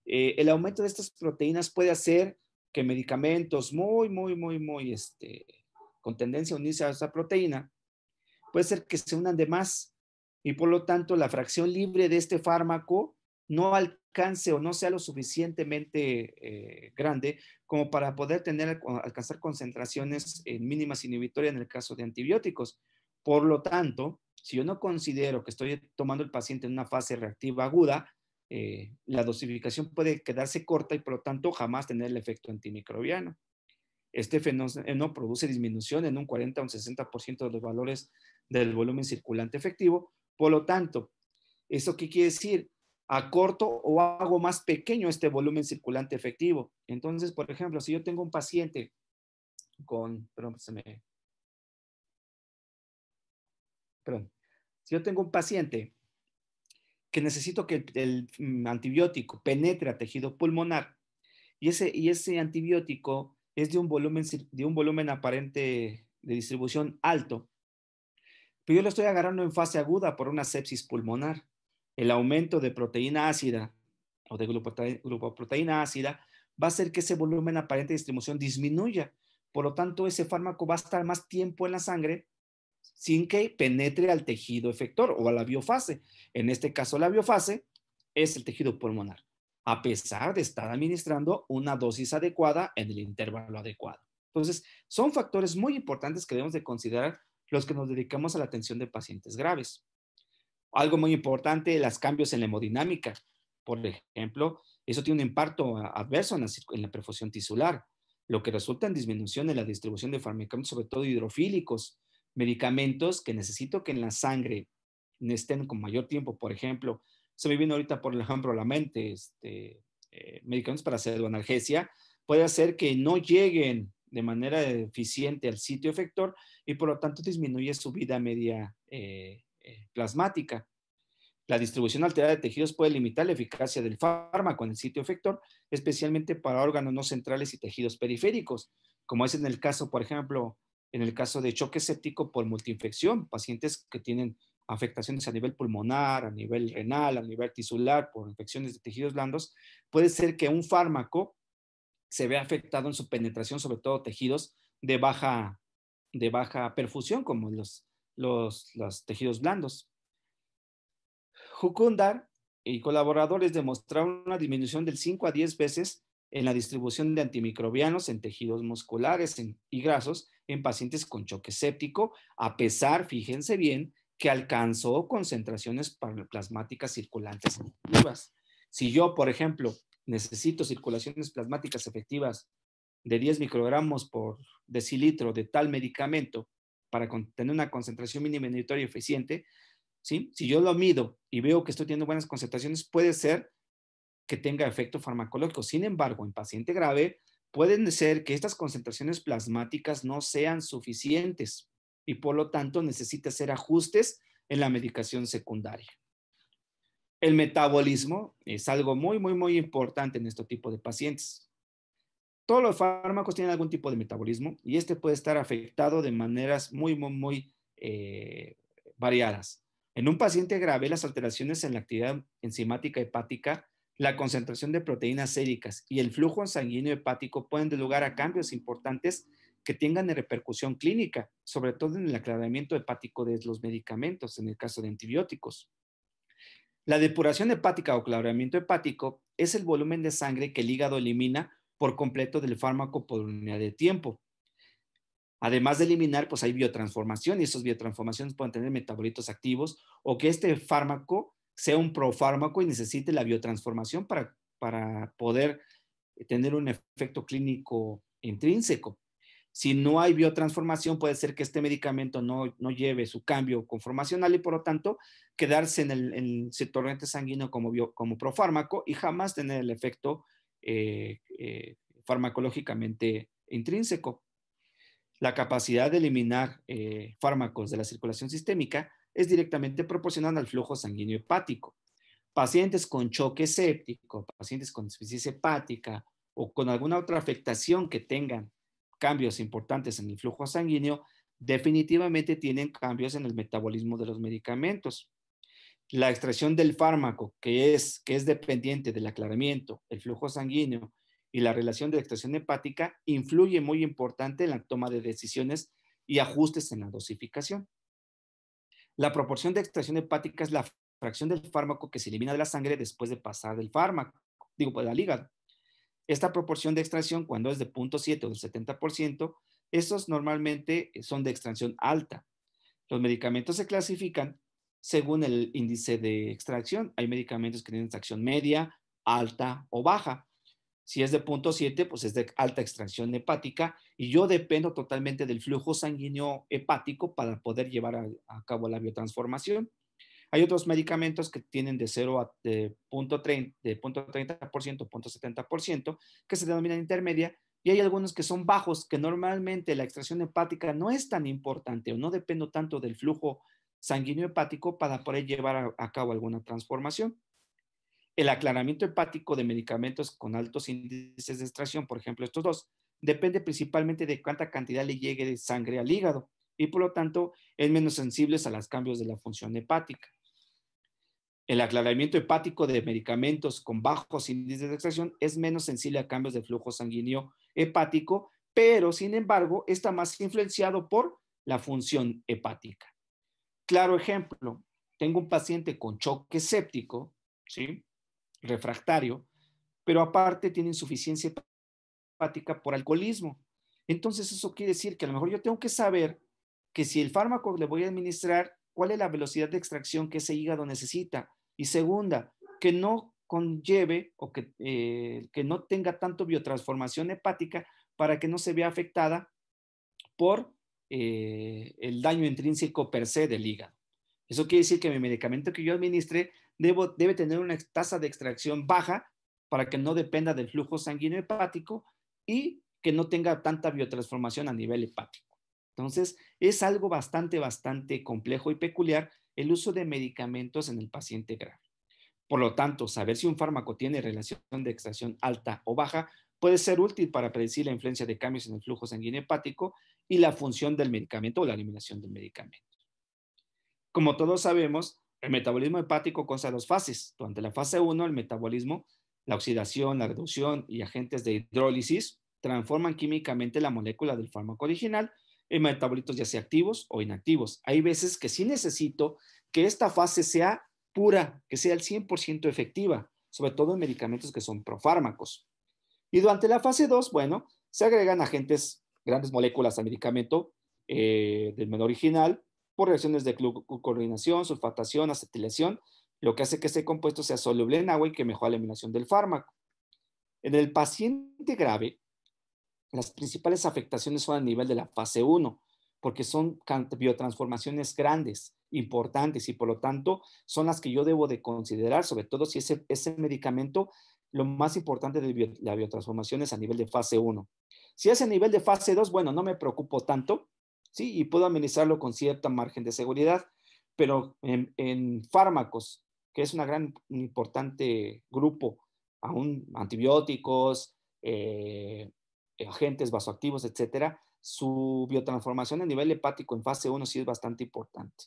el aumento de estas proteínas puede hacer que medicamentos con tendencia a unirse a esta proteína, puede ser que se unan de más y por lo tanto la fracción libre de este fármaco no alcance o no sea lo suficientemente grande como para poder alcanzar concentraciones mínimas inhibitorias en el caso de antibióticos. Por lo tanto, si yo no considero que estoy tomando el paciente en una fase reactiva aguda, la dosificación puede quedarse corta y por lo tanto jamás tener el efecto antimicrobiano. Este fenómeno produce disminución en un 40 o un 60% de los valores del volumen circulante efectivo. Por lo tanto, ¿eso qué quiere decir? Acorto o hago más pequeño este volumen circulante efectivo. Entonces, por ejemplo, si yo tengo un paciente si yo tengo un paciente que necesito que el antibiótico penetre a tejido pulmonar y ese antibiótico es de un volumen aparente de distribución alto, pero yo lo estoy agarrando en fase aguda por una sepsis pulmonar. El aumento de proteína ácida o de glucoproteína ácida va a hacer que ese volumen aparente de distribución disminuya. Por lo tanto, ese fármaco va a estar más tiempo en la sangre sin que penetre al tejido efector o a la biofase. En este caso, la biofase es el tejido pulmonar, a pesar de estar administrando una dosis adecuada en el intervalo adecuado. Entonces, son factores muy importantes que debemos de considerar los que nos dedicamos a la atención de pacientes graves. Algo muy importante, los cambios en la hemodinámica. Por ejemplo, eso tiene un impacto adverso en la perfusión tisular, lo que resulta en disminución en la distribución de medicamentos, sobre todo hidrofílicos, medicamentos que necesito que en la sangre estén con mayor tiempo. Por ejemplo, se me viene ahorita por ejemplo a la mente, medicamentos para pseudoanalgesia, puede hacer que no lleguen de manera eficiente al sitio efector y por lo tanto disminuye su vida media plasmática. La distribución alterada de tejidos puede limitar la eficacia del fármaco en el sitio efector, especialmente para órganos no centrales y tejidos periféricos, como es en el caso, por ejemplo, en el caso de choque séptico por multiinfección, pacientes que tienen afectaciones a nivel pulmonar, a nivel renal, a nivel tisular, por infecciones de tejidos blandos, puede ser que un fármaco se vea afectado en su penetración, sobre todo tejidos de baja perfusión, como los tejidos blandos. Hukundar y colaboradores demostraron una disminución del 5 a 10 veces en la distribución de antimicrobianos en tejidos musculares y grasos en pacientes con choque séptico, a pesar, fíjense bien, que alcanzó concentraciones plasmáticas circulantes efectivas. Si yo, por ejemplo, necesito circulaciones plasmáticas efectivas de 10 microgramos por decilitro de tal medicamento para tener una concentración mínima inhibitoria eficiente, ¿sí? Si yo lo mido y veo que estoy teniendo buenas concentraciones, puede ser que tenga efecto farmacológico. Sin embargo, en paciente grave, pueden ser que estas concentraciones plasmáticas no sean suficientes y por lo tanto necesita hacer ajustes en la medicación secundaria. El metabolismo es algo muy importante en este tipo de pacientes. Todos los fármacos tienen algún tipo de metabolismo y este puede estar afectado de maneras muy variadas. En un paciente grave, las alteraciones en la actividad enzimática hepática, la concentración de proteínas séricas y el flujo sanguíneo hepático pueden dar lugar a cambios importantes que tengan repercusión clínica, sobre todo en el aclaramiento hepático de los medicamentos, en el caso de antibióticos. La depuración hepática o aclaramiento hepático es el volumen de sangre que el hígado elimina por completo del fármaco por unidad de tiempo. Además de eliminar, pues hay biotransformación y esas biotransformaciones pueden tener metabolitos activos o que este fármaco sea un profármaco y necesite la biotransformación para poder tener un efecto clínico intrínseco. Si no hay biotransformación, puede ser que este medicamento no lleve su cambio conformacional y por lo tanto quedarse en el torrente sanguíneo como profármaco y jamás tener el efecto farmacológicamente intrínseco. La capacidad de eliminar fármacos de la circulación sistémica es directamente proporcional al flujo sanguíneo hepático. Pacientes con choque séptico, pacientes con insuficiencia hepática o con alguna otra afectación que tengan cambios importantes en el flujo sanguíneo, definitivamente tienen cambios en el metabolismo de los medicamentos. La extracción del fármaco, que es dependiente del aclaramiento, el flujo sanguíneo y la relación de extracción hepática, influye muy importante en la toma de decisiones y ajustes en la dosificación. La proporción de extracción hepática es la fracción del fármaco que se elimina de la sangre después de pasar del fármaco, pues al hígado. Esta proporción de extracción, cuando es de 0.7 o del 70%, estos normalmente son de extracción alta. Los medicamentos se clasifican según el índice de extracción. Hay medicamentos que tienen extracción media, alta o baja. Si es de 0.7, pues es de alta extracción hepática y yo dependo totalmente del flujo sanguíneo hepático para poder llevar a cabo la biotransformación. Hay otros medicamentos que tienen de 0 a de 0.30%, 0.70%, que se denominan intermedia, y hay algunos que son bajos, que normalmente la extracción hepática no es tan importante o no dependo tanto del flujo sanguíneo hepático para poder llevar a cabo alguna transformación. El aclaramiento hepático de medicamentos con altos índices de extracción, por ejemplo, estos dos, depende principalmente de cuánta cantidad le llegue de sangre al hígado y por lo tanto es menos sensible a los cambios de la función hepática. El aclaramiento hepático de medicamentos con bajos índices de extracción es menos sensible a cambios de flujo sanguíneo hepático, pero sin embargo está más influenciado por la función hepática. Claro ejemplo, tengo un paciente con choque séptico, ¿sí? Refractario, pero aparte tiene insuficiencia hepática por alcoholismo. Entonces eso quiere decir que a lo mejor yo tengo que saber que si el fármaco le voy a administrar, cuál es la velocidad de extracción que ese hígado necesita. Y segunda, que no conlleve o que no tenga tanto biotransformación hepática para que no se vea afectada por el daño intrínseco per se del hígado. Eso quiere decir que mi medicamento que yo administre debe tener una tasa de extracción baja para que no dependa del flujo sanguíneo hepático y que no tenga tanta biotransformación a nivel hepático. Entonces, es algo bastante complejo y peculiar el uso de medicamentos en el paciente grave. Por lo tanto, saber si un fármaco tiene relación de extracción alta o baja puede ser útil para predecir la influencia de cambios en el flujo sanguíneo hepático y la función del medicamento o la eliminación del medicamento. Como todos sabemos, el metabolismo hepático consta de dos fases. Durante la fase 1, el metabolismo, la oxidación, la reducción y agentes de hidrólisis transforman químicamente la molécula del fármaco original en metabolitos ya sea activos o inactivos. Hay veces que sí necesito que esta fase sea pura, que sea al 100% efectiva, sobre todo en medicamentos que son profármacos. Y durante la fase 2, bueno, se agregan agentes, grandes moléculas al medicamento del menú original por reacciones de glucurinación, sulfatación, acetilación, lo que hace que este compuesto sea soluble en agua y que mejora la eliminación del fármaco. En el paciente grave, las principales afectaciones son a nivel de la fase 1, porque son biotransformaciones grandes, importantes y por lo tanto son las que yo debo de considerar, sobre todo si ese medicamento, lo más importante de la biotransformación es a nivel de fase 1. Si es a nivel de fase 2, bueno, no me preocupo tanto, ¿sí? Y puedo administrarlo con cierta margen de seguridad, pero en fármacos, que es un importante grupo, aún antibióticos, agentes vasoactivos, etcétera, su biotransformación a nivel hepático en fase 1 sí es bastante importante.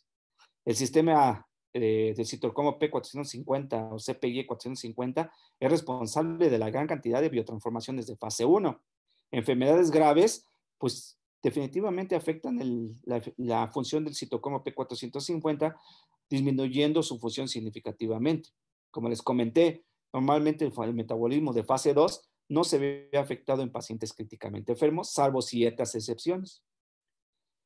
El sistema del citocromo P450 o CPI 450 es responsable de la gran cantidad de biotransformaciones de fase 1. Enfermedades graves, pues definitivamente afectan la función del citocromo P450, disminuyendo su función significativamente. Como les comenté, normalmente el metabolismo de fase 2 no se ve afectado en pacientes críticamente enfermos, salvo ciertas excepciones.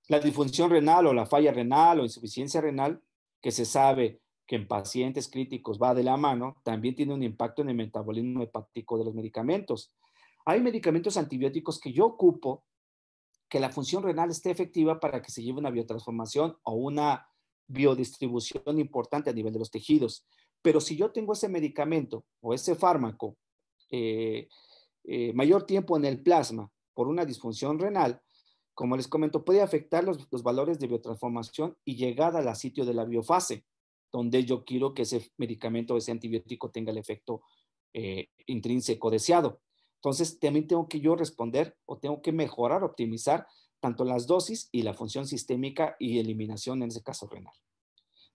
La disfunción renal o la falla renal o insuficiencia renal, que se sabe que en pacientes críticos va de la mano, también tiene un impacto en el metabolismo hepático de los medicamentos. Hay medicamentos antibióticos que yo ocupo que la función renal esté efectiva para que se lleve una biotransformación o una biodistribución importante a nivel de los tejidos. Pero si yo tengo ese medicamento o ese fármaco mayor tiempo en el plasma por una disfunción renal, como les comento, puede afectar los valores de biotransformación y llegada al sitio de la biofase, donde yo quiero que ese medicamento o ese antibiótico tenga el efecto intrínseco deseado. Entonces, también tengo que yo responder o tengo que mejorar, optimizar tanto las dosis y la función sistémica y eliminación, en ese caso renal.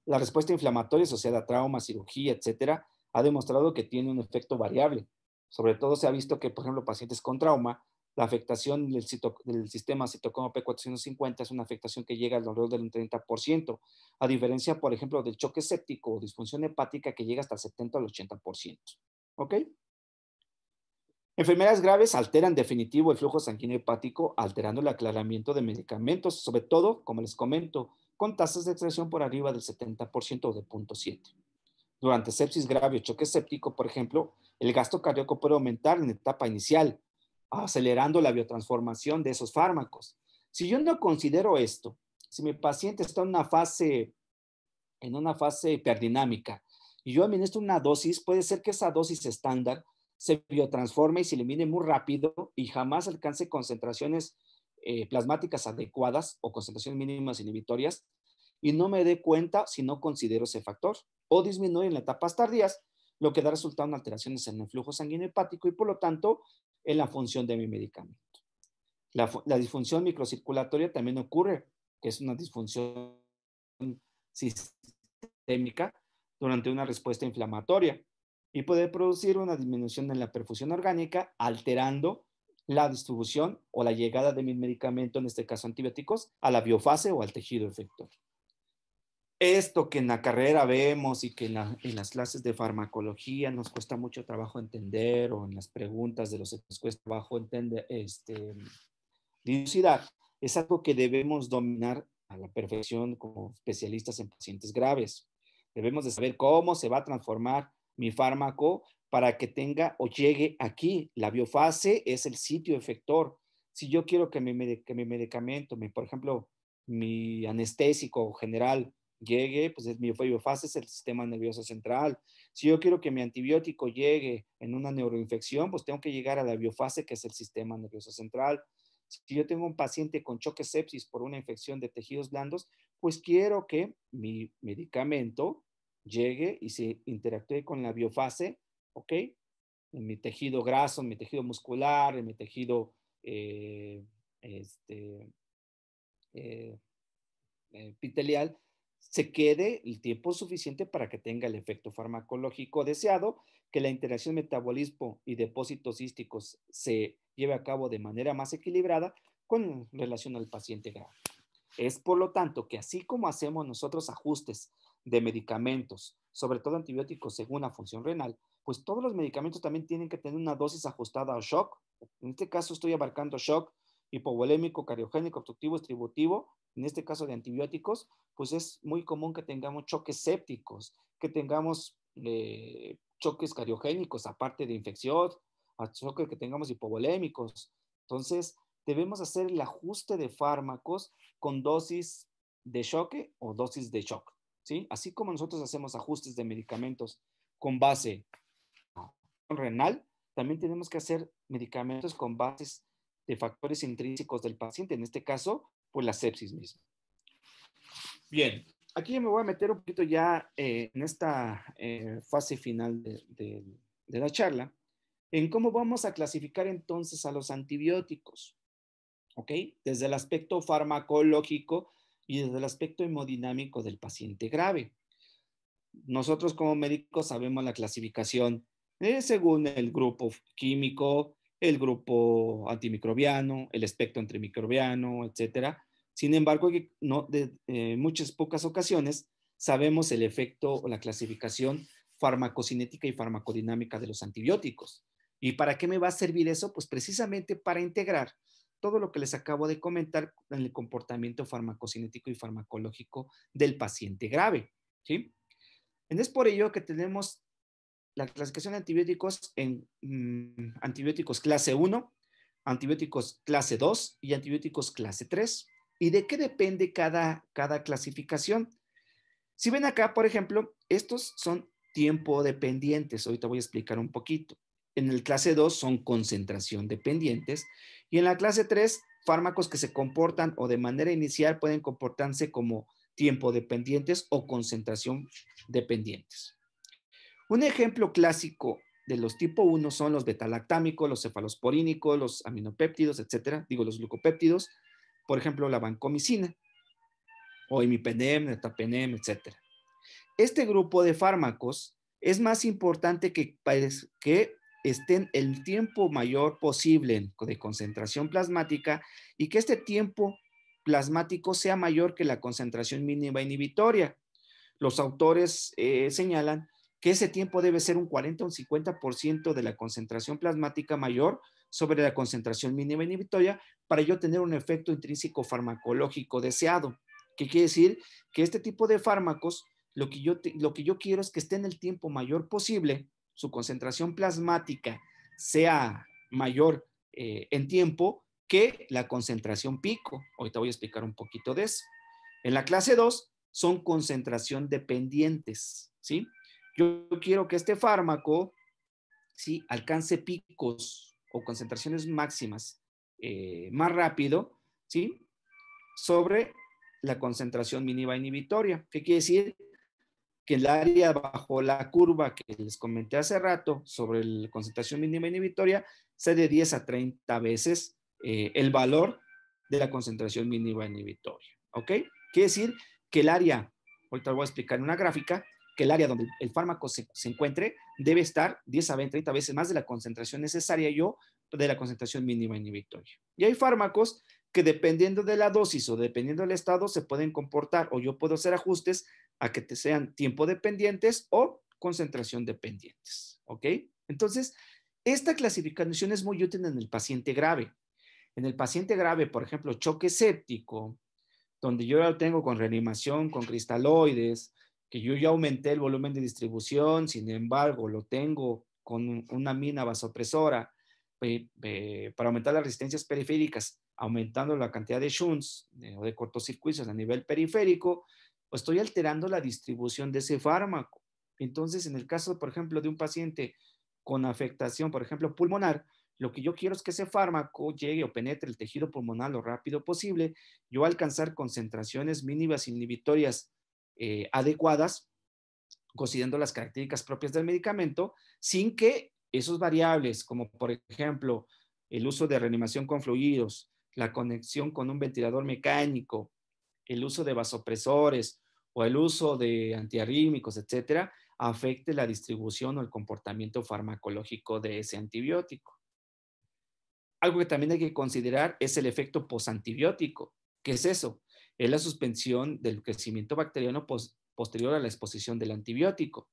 La respuesta inflamatoria asociada a trauma, cirugía, etcétera, ha demostrado que tiene un efecto variable. Sobre todo se ha visto que, por ejemplo, pacientes con trauma, la afectación del sistema citocromo P450 es una afectación que llega alrededor del 30%, a diferencia, por ejemplo, del choque séptico o disfunción hepática que llega hasta el 70 al 80%. ¿Ok? Enfermedades graves alteran definitivo el flujo sanguíneo hepático, alterando el aclaramiento de medicamentos, sobre todo, como les comento, con tasas de extracción por arriba del 70% o de 0.7. Durante sepsis grave o choque séptico, por ejemplo, el gasto cardíaco puede aumentar en etapa inicial, acelerando la biotransformación de esos fármacos. Si yo no considero esto, si mi paciente está en una fase hiperdinámica y yo administro una dosis, puede ser que esa dosis estándar se biotransforme y se elimine muy rápido y jamás alcance concentraciones plasmáticas adecuadas o concentraciones mínimas inhibitorias y no me dé cuenta si no considero ese factor o disminuye en las etapas tardías, lo que da resultado en alteraciones en el flujo sanguíneo hepático y por lo tanto en la función de mi medicamento. La disfunción microcirculatoria también ocurre, que es una disfunción sistémica durante una respuesta inflamatoria y puede producir una disminución en la perfusión orgánica, alterando la distribución o la llegada de mi medicamento, en este caso antibióticos, a la biofase o al tejido efector. Esto que en la carrera vemos y que en las clases de farmacología nos cuesta mucho trabajo entender, o en las preguntas de los que nos cuesta trabajo entender, dilucidar, es algo que debemos dominar a la perfección como especialistas en pacientes graves. Debemos de saber cómo se va a transformar mi fármaco para que tenga o llegue aquí. La biofase es el sitio efector. Si yo quiero que mi medicamento, por ejemplo, mi anestésico general llegue, pues mi biofase es el sistema nervioso central. Si yo quiero que mi antibiótico llegue en una neuroinfección, pues tengo que llegar a la biofase, que es el sistema nervioso central. Si yo tengo un paciente con choque sepsis por una infección de tejidos blandos, pues quiero que mi medicamento llegue y se interactúe con la biofase, ¿ok? En mi tejido graso, en mi tejido muscular, en mi tejido epitelial, se quede el tiempo suficiente para que tenga el efecto farmacológico deseado, que la interacción metabolismo y depósitos císticos se lleve a cabo de manera más equilibrada con relación al paciente grave. Es por lo tanto que así como hacemos nosotros ajustes de medicamentos, sobre todo antibióticos según la función renal, pues todos los medicamentos también tienen que tener una dosis ajustada al shock. En este caso estoy abarcando shock hipovolémico, cardiogénico, obstructivo, distributivo. En este caso de antibióticos, pues es muy común que tengamos choques sépticos, que tengamos choques cardiogénicos, aparte de infección, a choques que tengamos hipovolémicos. Entonces, debemos hacer el ajuste de fármacos con dosis de choque o dosis de shock, ¿sí? Así como nosotros hacemos ajustes de medicamentos con base renal, también tenemos que hacer medicamentos con bases de factores intrínsecos del paciente, en este caso, pues la sepsis misma. Bien, aquí me voy a meter un poquito ya en esta fase final de la charla, en cómo vamos a clasificar entonces a los antibióticos, ¿ok? Desde el aspecto farmacológico y desde el aspecto hemodinámico del paciente grave. Nosotros como médicos sabemos la clasificación según el grupo químico, el grupo antimicrobiano, el espectro antimicrobiano, etcétera. Sin embargo, en muchas pocas ocasiones sabemos el efecto o la clasificación farmacocinética y farmacodinámica de los antibióticos. ¿Y para qué me va a servir eso? Pues precisamente para integrar todo lo que les acabo de comentar en el comportamiento farmacocinético y farmacológico del paciente grave, ¿sí? Es por ello que tenemos la clasificación de antibióticos en antibióticos clase 1, antibióticos clase 2 y antibióticos clase 3. ¿Y de qué depende cada clasificación? Si ven acá, por ejemplo, estos son tiempo dependientes. Ahorita voy a explicar un poquito. En el clase 2 son concentración dependientes y en la clase 3 fármacos que se comportan o de manera inicial pueden comportarse como tiempo dependientes o concentración dependientes. Un ejemplo clásico de los tipo 1 son los betalactámicos, los cefalosporínicos, los aminopéptidos, etcétera. Digo, los glucopéptidos, por ejemplo, la vancomicina o imipenem, netapenem, etcétera. Este grupo de fármacos es más importante que estén el tiempo mayor posible de concentración plasmática y que este tiempo plasmático sea mayor que la concentración mínima inhibitoria. Los autores señalan que ese tiempo debe ser un 40 o un 50% de la concentración plasmática mayor sobre la concentración mínima inhibitoria para yo tener un efecto intrínseco farmacológico deseado. ¿Qué quiere decir? Que este tipo de fármacos, lo que yo quiero es que esté en el tiempo mayor posible, su concentración plasmática sea mayor en tiempo que la concentración pico. Ahorita voy a explicar un poquito de eso. En la clase 2 son concentración dependientes, ¿sí? Yo quiero que este fármaco, ¿sí?, alcance picos o concentraciones máximas más rápido, ¿sí?, sobre la concentración mínima inhibitoria. ¿Qué quiere decir? Que el área bajo la curva que les comenté hace rato sobre la concentración mínima inhibitoria sea de 10 a 30 veces el valor de la concentración mínima inhibitoria. ¿Ok? Quiere decir que el área, ahorita lo voy a explicar en una gráfica, que el área donde el fármaco se encuentre debe estar 10 a 20, 30 veces más de la concentración necesaria de la concentración mínima inhibitoria. Y hay fármacos que dependiendo de la dosis o dependiendo del estado se pueden comportar o yo puedo hacer ajustes a que te sean tiempo dependientes o concentración dependientes. ¿Ok? Entonces, esta clasificación es muy útil en el paciente grave. En el paciente grave, por ejemplo, choque séptico, donde yo lo tengo con reanimación, con cristaloides, que yo ya aumenté el volumen de distribución, sin embargo, lo tengo con una mina vasopresora para aumentar las resistencias periféricas, aumentando la cantidad de shunts o de cortocircuitos a nivel periférico, pues estoy alterando la distribución de ese fármaco. Entonces, en el caso, por ejemplo, de un paciente con afectación, por ejemplo, pulmonar, lo que yo quiero es que ese fármaco llegue o penetre el tejido pulmonar lo rápido posible, yo alcanzar concentraciones mínimas inhibitorias adecuadas, considerando las características propias del medicamento, sin que esos variables, como por ejemplo el uso de reanimación con fluidos, la conexión con un ventilador mecánico, el uso de vasopresores o el uso de antiarrítmicos, etcétera, afecte la distribución o el comportamiento farmacológico de ese antibiótico. Algo que también hay que considerar es el efecto posantibiótico. ¿Qué es eso? Es la suspensión del crecimiento bacteriano posterior a la exposición del antibiótico.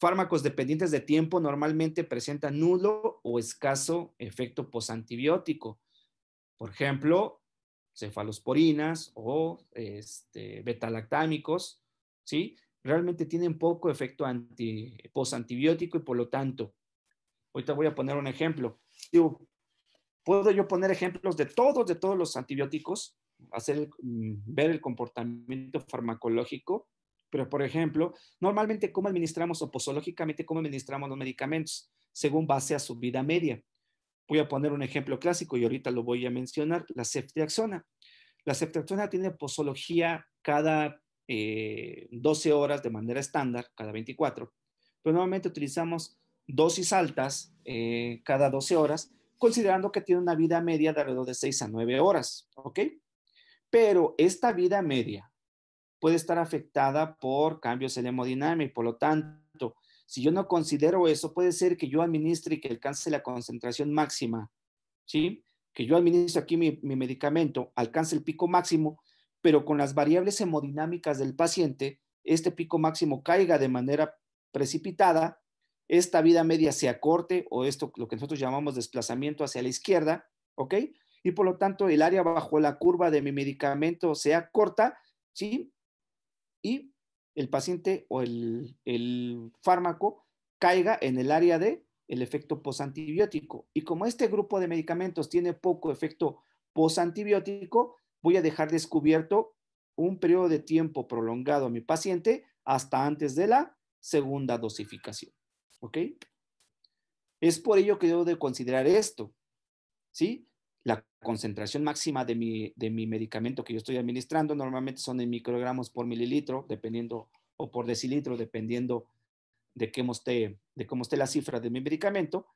Fármacos dependientes de tiempo normalmente presentan nulo o escaso efecto posantibiótico. Por ejemplo, cefalosporinas o betalactámicos, ¿sí? Realmente tienen poco efecto posantibiótico y por lo tanto, ahorita voy a poner un ejemplo. Digo, puedo yo poner ejemplos de todos los antibióticos, ver el comportamiento farmacológico, pero por ejemplo, normalmente cómo administramos o posológicamente cómo administramos los medicamentos, según base a su vida media. Voy a poner un ejemplo clásico y ahorita lo voy a mencionar, la ceftriaxona. La ceftriaxona tiene posología cada 12 horas de manera estándar, cada 24, pero normalmente utilizamos dosis altas cada 12 horas, considerando que tiene una vida media de alrededor de 6 a 9 horas, ¿ok? Pero esta vida media puede estar afectada por cambios en hemodinámica y por lo tanto, si yo no considero eso, puede ser que yo administre y que alcance la concentración máxima, ¿sí? Que yo administro aquí mi medicamento, alcance el pico máximo, pero con las variables hemodinámicas del paciente, este pico máximo caiga de manera precipitada, esta vida media se acorte, o esto lo que nosotros llamamos desplazamiento hacia la izquierda, ¿ok? Y por lo tanto el área bajo la curva de mi medicamento sea corta, ¿sí? Y el paciente o el fármaco caiga en el área de el efecto posantibiótico. Y como este grupo de medicamentos tiene poco efecto posantibiótico, voy a dejar descubierto un periodo de tiempo prolongado a mi paciente hasta antes de la segunda dosificación. ¿Ok? Es por ello que debo de considerar esto, ¿sí? La concentración máxima de mi medicamento que yo estoy administrando normalmente son en microgramos por mililitro, dependiendo, o por decilitro, dependiendo de cómo esté la cifra de mi medicamento.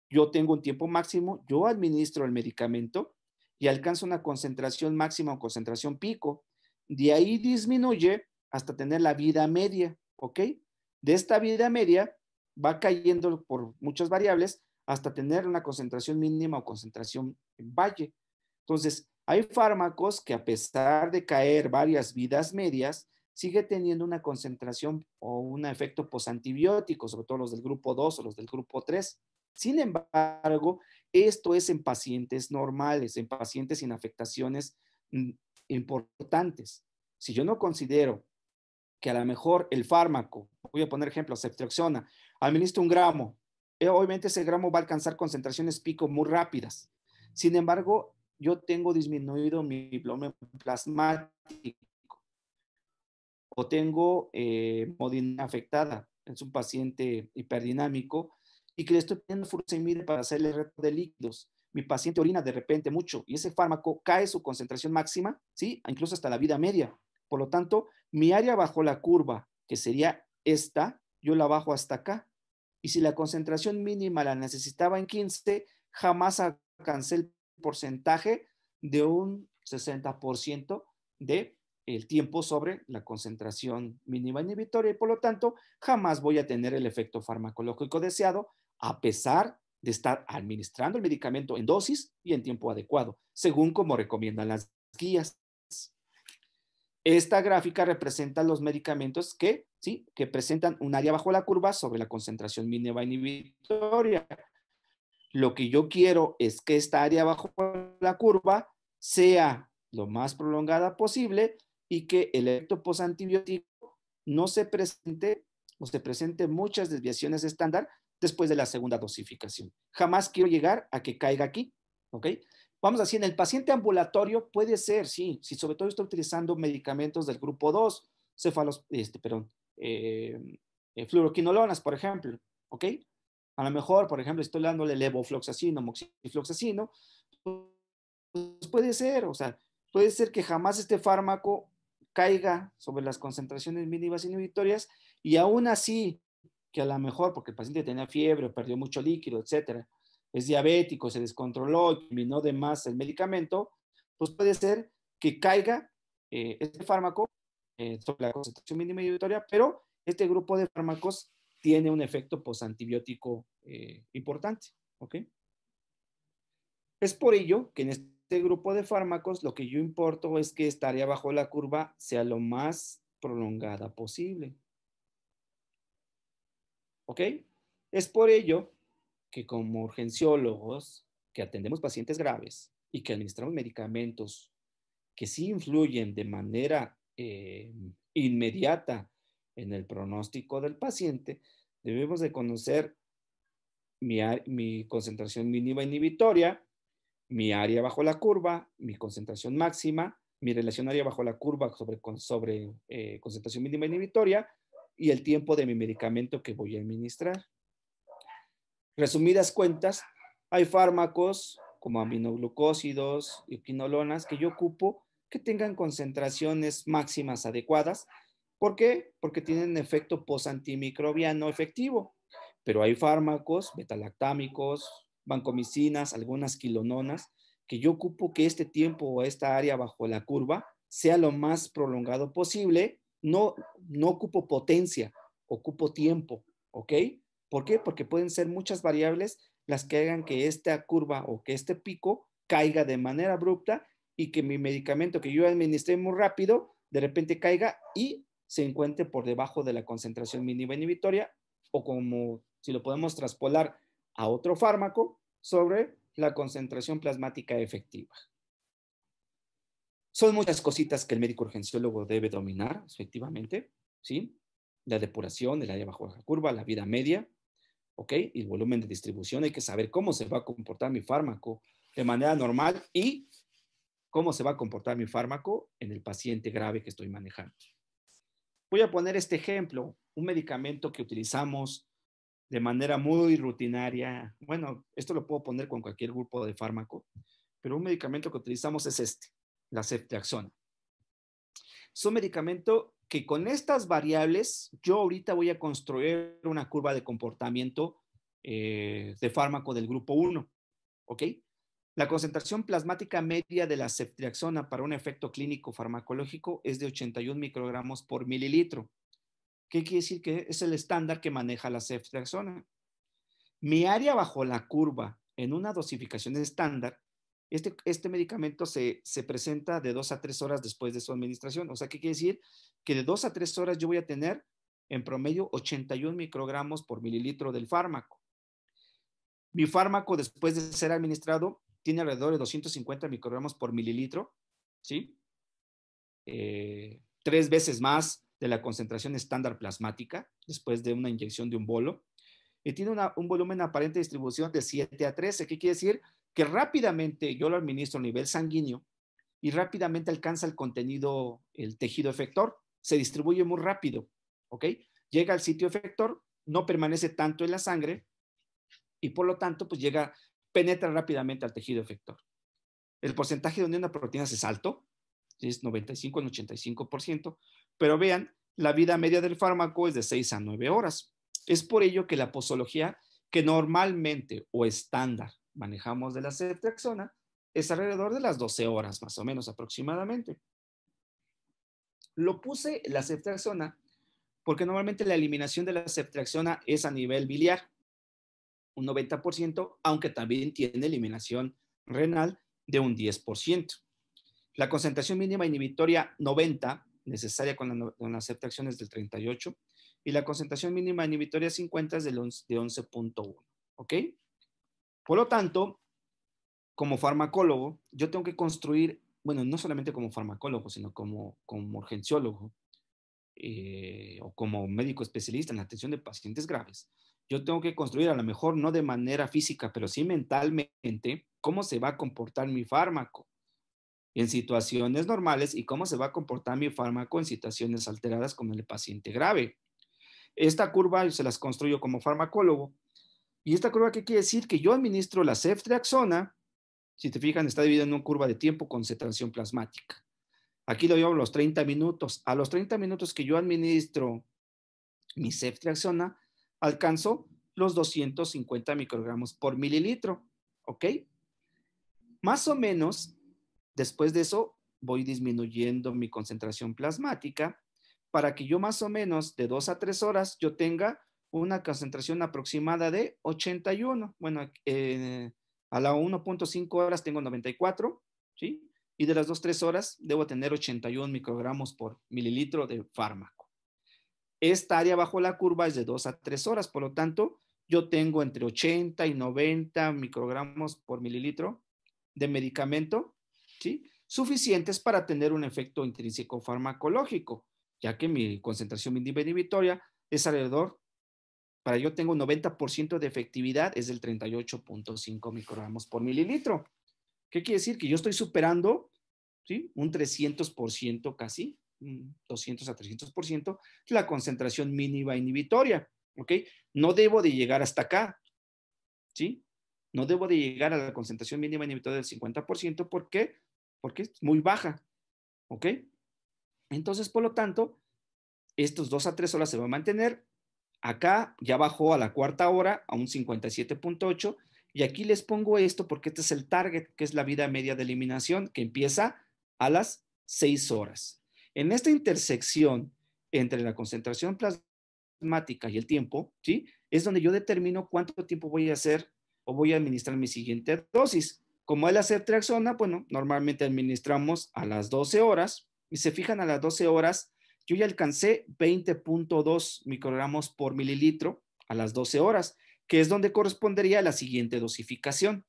Yo tengo un tiempo máximo, yo administro el medicamento y alcanzo una concentración máxima o concentración pico. De ahí disminuye hasta tener la vida media, ¿ok? De esta vida media va cayendo por muchas variables hasta tener una concentración mínima o concentración en valle. Entonces, hay fármacos que a pesar de caer varias vidas medias, sigue teniendo una concentración o un efecto posantibiótico, sobre todo los del grupo 2 o los del grupo 3. Sin embargo, esto es en pacientes normales, en pacientes sin afectaciones importantes. Si yo no considero que a lo mejor el fármaco, voy a poner ejemplo, ceftriaxona, administro 1 gramo, obviamente ese gramo va a alcanzar concentraciones pico muy rápidas. Sin embargo, yo tengo disminuido mi volumen plasmático o tengo hemodinamia afectada, es un paciente hiperdinámico y que le estoy poniendo furosemide para hacerle reto de líquidos. Mi paciente orina de repente mucho y ese fármaco cae su concentración máxima, ¿sí? Incluso hasta la vida media. Por lo tanto, mi área bajo la curva, que sería esta, yo la bajo hasta acá. Y si la concentración mínima la necesitaba en 15, jamás alcancé el porcentaje de un 60% de el tiempo sobre la concentración mínima inhibitoria y por lo tanto jamás voy a tener el efecto farmacológico deseado a pesar de estar administrando el medicamento en dosis y en tiempo adecuado, según como recomiendan las guías. Esta gráfica representa los medicamentos que, ¿sí? que presentan un área bajo la curva sobre la concentración mínima inhibitoria. Lo que yo quiero es que esta área bajo la curva sea lo más prolongada posible y que el efecto posantibiótico no se presente o se presente muchas desviaciones estándar después de la segunda dosificación. Jamás quiero llegar a que caiga aquí, ¿ok? Vamos así, en el paciente ambulatorio puede ser, sí, si sobre todo está utilizando medicamentos del grupo 2, fluoroquinolonas, por ejemplo, ¿ok? A lo mejor, por ejemplo, estoy dándole levofloxacino, moxifloxacino, pues puede ser, o sea, puede ser que jamás este fármaco caiga sobre las concentraciones mínimas inhibitorias y aún así, que a lo mejor porque el paciente tenía fiebre, perdió mucho líquido, etcétera, es diabético, se descontroló, eliminó de más el medicamento, pues puede ser que caiga este fármaco sobre la concentración mínima inhibitoria, pero este grupo de fármacos tiene un efecto posantibiótico importante, ¿ok? Es por ello que en este grupo de fármacos lo que yo importo es que esta área bajo la curva sea lo más prolongada posible. ¿Ok? Es por ello que como urgenciólogos que atendemos pacientes graves y que administramos medicamentos que sí influyen de manera inmediata en el pronóstico del paciente, debemos de conocer mi concentración mínima inhibitoria, mi área bajo la curva, mi concentración máxima, mi relación área bajo la curva sobre concentración mínima inhibitoria y el tiempo de mi medicamento que voy a administrar. Resumidas cuentas, hay fármacos como aminoglucósidos y quinolonas que yo ocupo que tengan concentraciones máximas adecuadas. ¿Por qué? Porque tienen efecto posantimicrobiano efectivo. Pero hay fármacos betalactámicos, vancomicinas, algunas quilononas, que yo ocupo que este tiempo o esta área bajo la curva sea lo más prolongado posible. No ocupo potencia, ocupo tiempo, ¿ok? ¿Por qué? Porque pueden ser muchas variables las que hagan que esta curva o que este pico caiga de manera abrupta y que mi medicamento que yo administré muy rápido, de repente caiga y se encuentre por debajo de la concentración mínima inhibitoria o como si lo podemos traspolar a otro fármaco sobre la concentración plasmática efectiva. Son muchas cositas que el médico urgenciólogo debe dominar, efectivamente, ¿sí? La depuración, el área bajo la curva, la vida media, ¿ok? Y el volumen de distribución. Hay que saber cómo se va a comportar mi fármaco de manera normal y cómo se va a comportar mi fármaco en el paciente grave que estoy manejando. Voy a poner este ejemplo, un medicamento que utilizamos de manera muy rutinaria. Bueno, esto lo puedo poner con cualquier grupo de fármaco, pero un medicamento que utilizamos es este, la ceftriaxona. Es un medicamento que con estas variables, yo ahorita voy a construir una curva de comportamiento de fármaco del grupo 1, ¿ok? La concentración plasmática media de la ceftriaxona para un efecto clínico farmacológico es de 81 microgramos por mililitro. ¿Qué quiere decir? Que es el estándar que maneja la ceftriaxona. Mi área bajo la curva en una dosificación estándar, este medicamento se presenta de 2 a 3 horas después de su administración. O sea, ¿qué quiere decir? Que de 2 a 3 horas yo voy a tener en promedio 81 microgramos por mililitro del fármaco. Mi fármaco, después de ser administrado, tiene alrededor de 250 microgramos por mililitro, ¿sí? 3 veces más de la concentración estándar plasmática después de una inyección de un bolo. Y tiene un volumen aparente de distribución de 7 a 13. ¿Qué quiere decir? Que rápidamente yo lo administro a nivel sanguíneo y rápidamente alcanza el contenido, el tejido efector. Se distribuye muy rápido, ¿ok? Llega al sitio efector, no permanece tanto en la sangre y por lo tanto, pues penetra rápidamente al tejido efector. El porcentaje de unión a proteínas es alto, es 95 al 85%, pero vean, la vida media del fármaco es de 6 a 9 horas. Es por ello que la posología que normalmente o estándar manejamos de la ceftriaxona es alrededor de las 12 horas, más o menos aproximadamente. Lo puse la ceftriaxona porque normalmente la eliminación de la ceftriaxona es a nivel biliar, un 90%, aunque también tiene eliminación renal de un 10%. La concentración mínima inhibitoria 90, necesaria con la ceftriaxona, es del 38, y la concentración mínima inhibitoria 50 es de 11.1, ¿ok? Por lo tanto, como farmacólogo, yo tengo que construir, bueno, no solamente como farmacólogo, sino como urgenciólogo o como médico especialista en la atención de pacientes graves, yo tengo que construir, a lo mejor no de manera física, pero sí mentalmente, cómo se va a comportar mi fármaco en situaciones normales y cómo se va a comportar mi fármaco en situaciones alteradas como el paciente grave. Esta curva yo se las construyo como farmacólogo. ¿Y esta curva qué quiere decir? Que yo administro la ceftriaxona, si te fijan, está dividida en una curva de tiempo concentración plasmática. Aquí lo llevo a los 30 minutos. A los 30 minutos que yo administro mi ceftriaxona, alcanzo los 250 microgramos por mililitro, ¿ok? Más o menos, después de eso, voy disminuyendo mi concentración plasmática para que yo más o menos de 2 a 3 horas yo tenga una concentración aproximada de 81. Bueno, a la 1.5 horas tengo 94, ¿sí? Y de las 2-3 horas debo tener 81 microgramos por mililitro de fármaco. Esta área bajo la curva es de 2 a 3 horas, por lo tanto, yo tengo entre 80 y 90 microgramos por mililitro de medicamento, ¿sí? Suficientes para tener un efecto intrínseco farmacológico, ya que mi concentración mínima inhibitoria es alrededor, para yo tengo un 90% de efectividad, es del 38.5 microgramos por mililitro. ¿Qué quiere decir? Que yo estoy superando, ¿sí? Un 300% casi, 200 a 300%, la concentración mínima inhibitoria, ¿ok? No debo de llegar hasta acá, ¿sí? No debo de llegar a la concentración mínima inhibitoria del 50%, ¿por qué? Porque es muy baja, ¿ok? Entonces, por lo tanto, estos 2 a 3 horas se va a mantener. Acá ya bajó a la cuarta hora a un 57.8 y aquí les pongo esto porque este es el target, que es la vida media de eliminación, que empieza a las 6 horas. En esta intersección entre la concentración plasmática y el tiempo, ¿sí? Es donde yo determino cuánto tiempo voy a hacer o voy a administrar mi siguiente dosis. Como es la ceftriaxona, bueno, normalmente administramos a las 12 horas y se fijan a las 12 horas, yo ya alcancé 20.2 microgramos por mililitro a las 12 horas, que es donde correspondería la siguiente dosificación.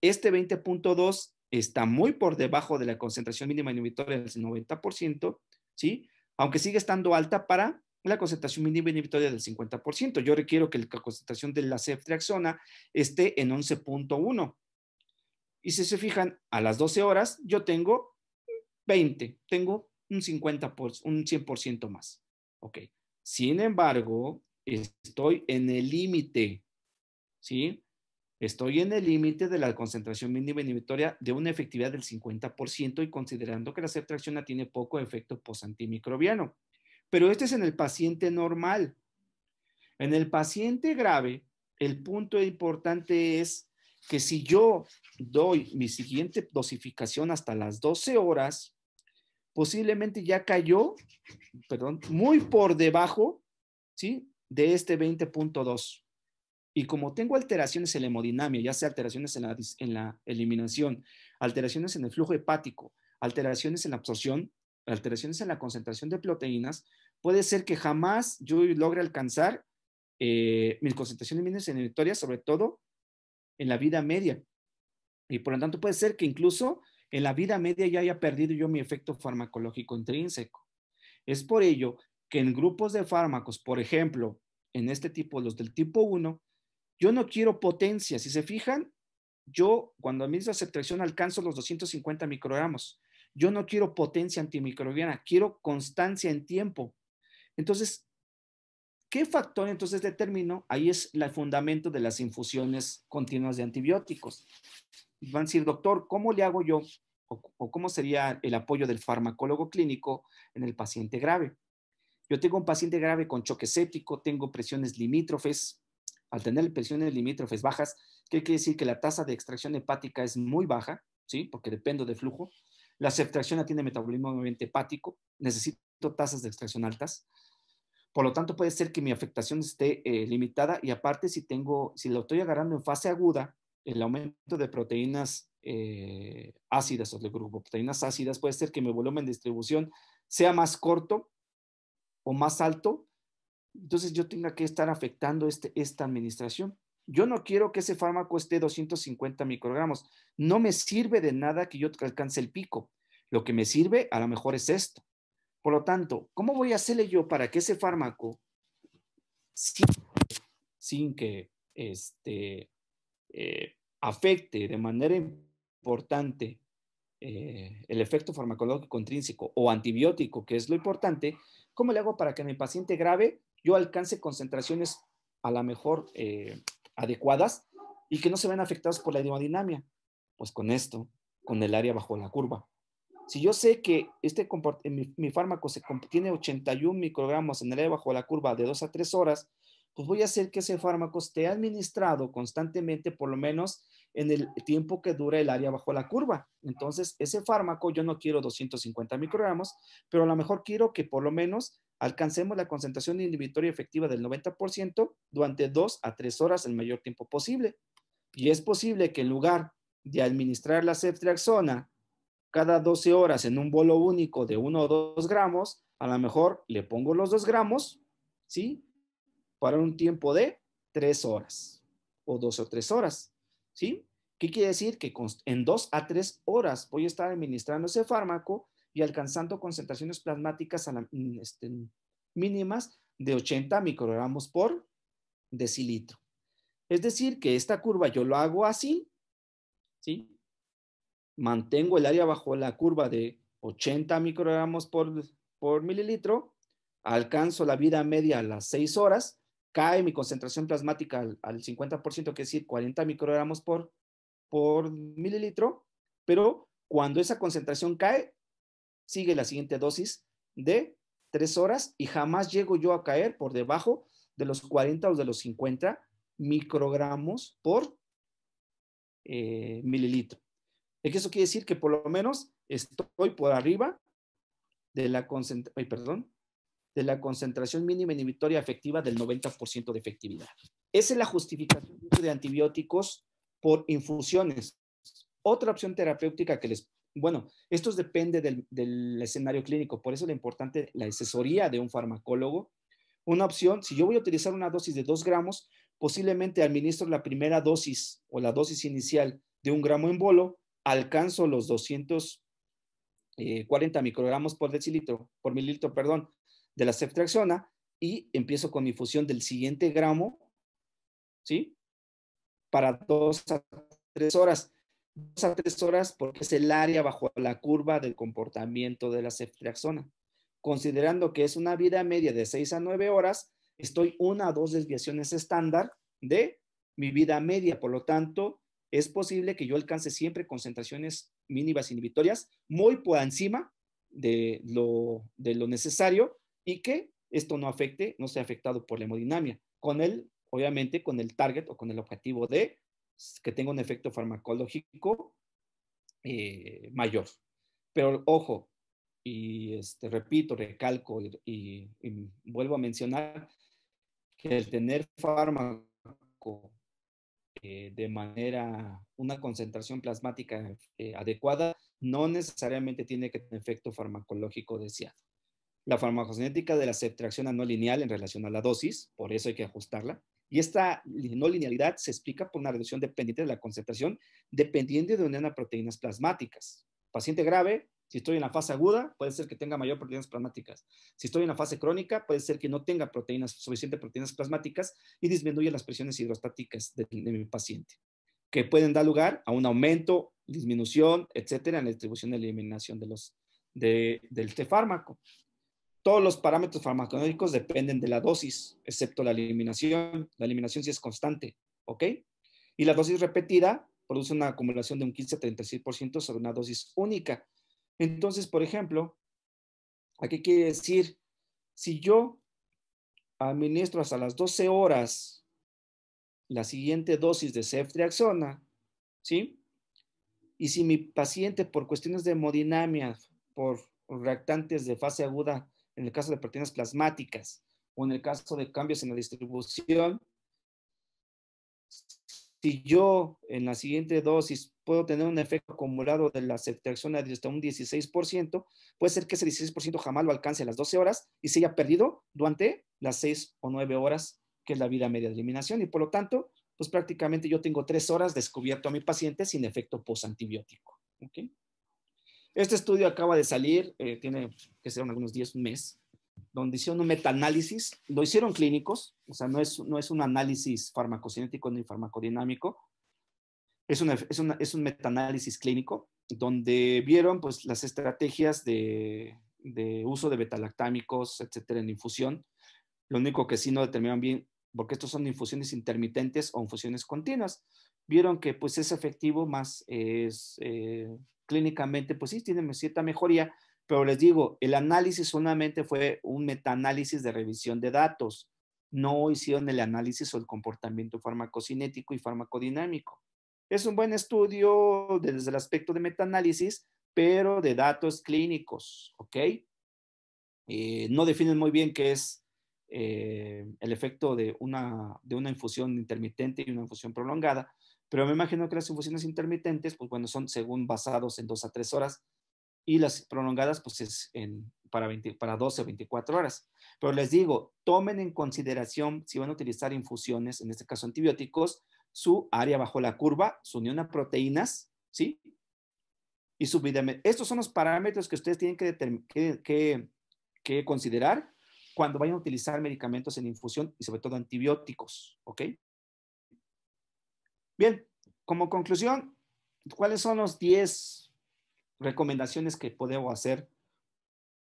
Este 20.2 está muy por debajo de la concentración mínima inhibitoria del 90%, ¿sí? Aunque sigue estando alta para la concentración mínima inhibitoria del 50%. Yo requiero que la concentración de la ceftriaxona esté en 11.1. Y si se fijan, a las 12 horas yo tengo 20, tengo un 100% más. Ok. Sin embargo, estoy en el límite, ¿sí? Estoy en el límite de la concentración mínima inhibitoria de una efectividad del 50% y considerando que la ceftriaxona tiene poco efecto posantimicrobiano. Pero este es en el paciente normal. En el paciente grave, el punto importante es que si yo doy mi siguiente dosificación hasta las 12 horas, posiblemente ya cayó, perdón, muy por debajo, ¿sí? De este 20.2. Y como tengo alteraciones en la hemodinamia, ya sea alteraciones en la eliminación, alteraciones en el flujo hepático, alteraciones en la absorción, alteraciones en la concentración de proteínas, puede ser que jamás yo logre alcanzar mi concentración de inhibitoria, sobre todo en la vida media. Y por lo tanto puede ser que incluso en la vida media ya haya perdido yo mi efecto farmacológico intrínseco. Es por ello que en grupos de fármacos, por ejemplo, en este tipo, los del tipo 1, yo no quiero potencia. Si se fijan, yo cuando administro ceftriaxona alcanzo los 250 microgramos. Yo no quiero potencia antimicrobiana, quiero constancia en tiempo. Entonces, ¿qué factor entonces determino? Ahí es el fundamento de las infusiones continuas de antibióticos. Van a decir, doctor, ¿cómo le hago yo? O cómo sería el apoyo del farmacólogo clínico en el paciente grave. Yo tengo un paciente grave con choque séptico, tengo presiones limítrofes. Al tener presiones limítrofes bajas, ¿qué quiere decir? Que la tasa de extracción hepática es muy baja, ¿sí? Porque dependo del flujo. La ceftriaxona tiene metabolismo obviamente hepático, necesito tasas de extracción altas. Por lo tanto, puede ser que mi afectación esté limitada y aparte si lo estoy agarrando en fase aguda, el aumento de proteínas ácidas o de glucoproteínas ácidas puede ser que mi volumen de distribución sea más corto o más alto, entonces yo tenga que estar afectando esta administración. Yo no quiero que ese fármaco esté 250 microgramos. No me sirve de nada que yo alcance el pico. Lo que me sirve a lo mejor es esto. Por lo tanto, ¿cómo voy a hacerle yo para que ese fármaco, sin que afecte de manera importante el efecto farmacológico intrínseco o antibiótico, que es lo importante, ¿cómo le hago para que en mi paciente grave yo alcance concentraciones a lo mejor adecuadas y que no se vean afectados por la hemodinamia? Pues con esto, con el área bajo la curva. Si yo sé que mi fármaco tiene 81 microgramos en el área bajo la curva de 2 a 3 horas, pues voy a hacer que ese fármaco esté administrado constantemente, por lo menos en el tiempo que dura el área bajo la curva. Entonces, ese fármaco yo no quiero 250 microgramos, pero a lo mejor quiero que por lo menos alcancemos la concentración inhibitoria efectiva del 90% durante 2 a 3 horas el mayor tiempo posible. Y es posible que en lugar de administrar la ceftriaxona cada 12 horas en un bolo único de 1 o 2 gramos, a lo mejor le pongo los 2 gramos, ¿sí? Para un tiempo de 3 horas o 2 o 3 horas, ¿sí? ¿Qué quiere decir? Que en 2 a 3 horas voy a estar administrando ese fármaco y alcanzando concentraciones plasmáticas mínimas de 80 microgramos por decilitro. Es decir, que esta curva yo lo hago así, ¿sí? Mantengo el área bajo la curva de 80 microgramos por mililitro, alcanzo la vida media a las 6 horas, cae mi concentración plasmática al 50%, que es decir, 40 microgramos por mililitro, pero cuando esa concentración cae, sigue la siguiente dosis de 3 horas y jamás llego yo a caer por debajo de los 40 o de los 50 microgramos por mililitro. Eso quiere decir que por lo menos estoy por arriba de la concentración mínima inhibitoria efectiva del 90% de efectividad. Esa es la justificación de antibióticos por infusiones. Otra opción terapéutica esto depende del escenario clínico, por eso es importante la asesoría de un farmacólogo, Una opción, si yo voy a utilizar una dosis de 2 gramos, posiblemente administro la primera dosis o la dosis inicial de 1 gramo en bolo, alcanzo los 240 microgramos por mililitro, perdón, de la ceftriaxona y empiezo con mi infusión del siguiente gramo, ¿sí? Para 2 a 3 horas. 2 a 3 horas porque es el área bajo la curva del comportamiento de la ceftriaxona. Considerando que es una vida media de 6 a 9 horas, estoy 1 a 2 desviaciones estándar de mi vida media. Por lo tanto, es posible que yo alcance siempre concentraciones mínimas inhibitorias muy por encima de lo necesario y que esto no afecte, no sea afectado por la hemodinamia. Obviamente, con el target o con el objetivo de que tenga un efecto farmacológico mayor. Pero ojo, y repito, recalco y vuelvo a mencionar que el tener fármaco de manera, una concentración plasmática adecuada, no necesariamente tiene que tener efecto farmacológico deseado. La farmacocinética de la ceftriaxona no lineal en relación a la dosis, por eso hay que ajustarla. Y esta no linealidad se explica por una reducción dependiente de la concentración dependiente de unión a proteínas plasmáticas. Paciente grave, si estoy en la fase aguda, puede ser que tenga mayor proteínas plasmáticas. Si estoy en la fase crónica, puede ser que no tenga suficientes proteínas plasmáticas y disminuya las presiones hidrostáticas de mi paciente, que pueden dar lugar a un aumento, disminución, etcétera, en la distribución y eliminación de este fármaco. Todos los parámetros farmacológicos dependen de la dosis, excepto la eliminación. La eliminación sí es constante, ¿ok? Y la dosis repetida produce una acumulación de un 15-36% sobre una dosis única. Entonces, por ejemplo, ¿a qué quiere decir? Si yo administro hasta las 12 horas la siguiente dosis de ceftriaxona, ¿sí? Y si mi paciente, por cuestiones de hemodinamia, por reactantes de fase aguda, en el caso de proteínas plasmáticas, o en el caso de cambios en la distribución, si yo en la siguiente dosis puedo tener un efecto acumulado de la ceftriaxona de hasta un 16%, puede ser que ese 16% jamás lo alcance a las 12 horas y se haya perdido durante las 6 o 9 horas, que es la vida media de eliminación. Y por lo tanto, pues prácticamente yo tengo 3 horas descubierto a mi paciente sin efecto postantibiótico. ¿Okay? Este estudio acaba de salir, tiene que ser algunos días, un mes, donde hicieron un metaanálisis, lo hicieron clínicos, o sea, no es un análisis farmacocinético ni farmacodinámico, es un metaanálisis clínico, donde vieron pues las estrategias de uso de betalactámicos, etcétera, en infusión. Lo único que sí no determinaron bien, porque estos son infusiones intermitentes o infusiones continuas, vieron que pues es efectivo más, clínicamente, pues sí, tiene cierta mejoría, pero les digo, el análisis solamente fue un metaanálisis de revisión de datos. No hicieron el análisis o el comportamiento farmacocinético y farmacodinámico. Es un buen estudio desde el aspecto de metaanálisis, pero de datos clínicos, ¿ok? No definen muy bien qué es el efecto de una infusión intermitente y una infusión prolongada, pero me imagino que las infusiones intermitentes, pues bueno, son según basados en 2 a 3 horas y las prolongadas, pues es para 12 o 24 horas. Pero les digo, tomen en consideración, si van a utilizar infusiones, en este caso antibióticos, su área bajo la curva, su unión a proteínas, ¿sí? Y su vida. Estos son los parámetros que ustedes tienen que considerar cuando vayan a utilizar medicamentos en infusión y sobre todo antibióticos, ¿ok? Bien, como conclusión, ¿cuáles son los 10 recomendaciones que podemos hacer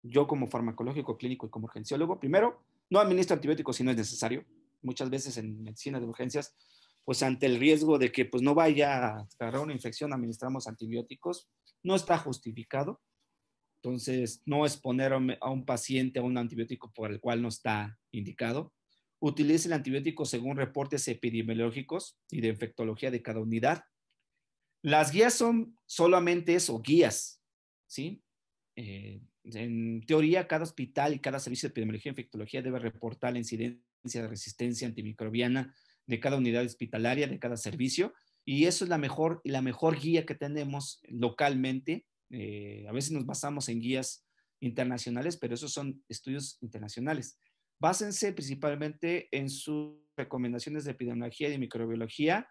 yo como farmacológico clínico y como urgenciólogo? Primero, no administra antibióticos si no es necesario. Muchas veces en medicina de urgencias, pues ante el riesgo de que pues no vaya a agarrar una infección, administramos antibióticos. No está justificado. Entonces, no exponer a un paciente a un antibiótico por el cual no está indicado. Utilice el antibiótico según reportes epidemiológicos y de infectología de cada unidad. Las guías son solamente eso, guías, ¿sí? En teoría, cada hospital y cada servicio de epidemiología y infectología debe reportar la incidencia de resistencia antimicrobiana de cada unidad hospitalaria, de cada servicio, y eso es la mejor guía que tenemos localmente. A veces nos basamos en guías internacionales, pero esos son estudios internacionales. Básense principalmente en sus recomendaciones de epidemiología y de microbiología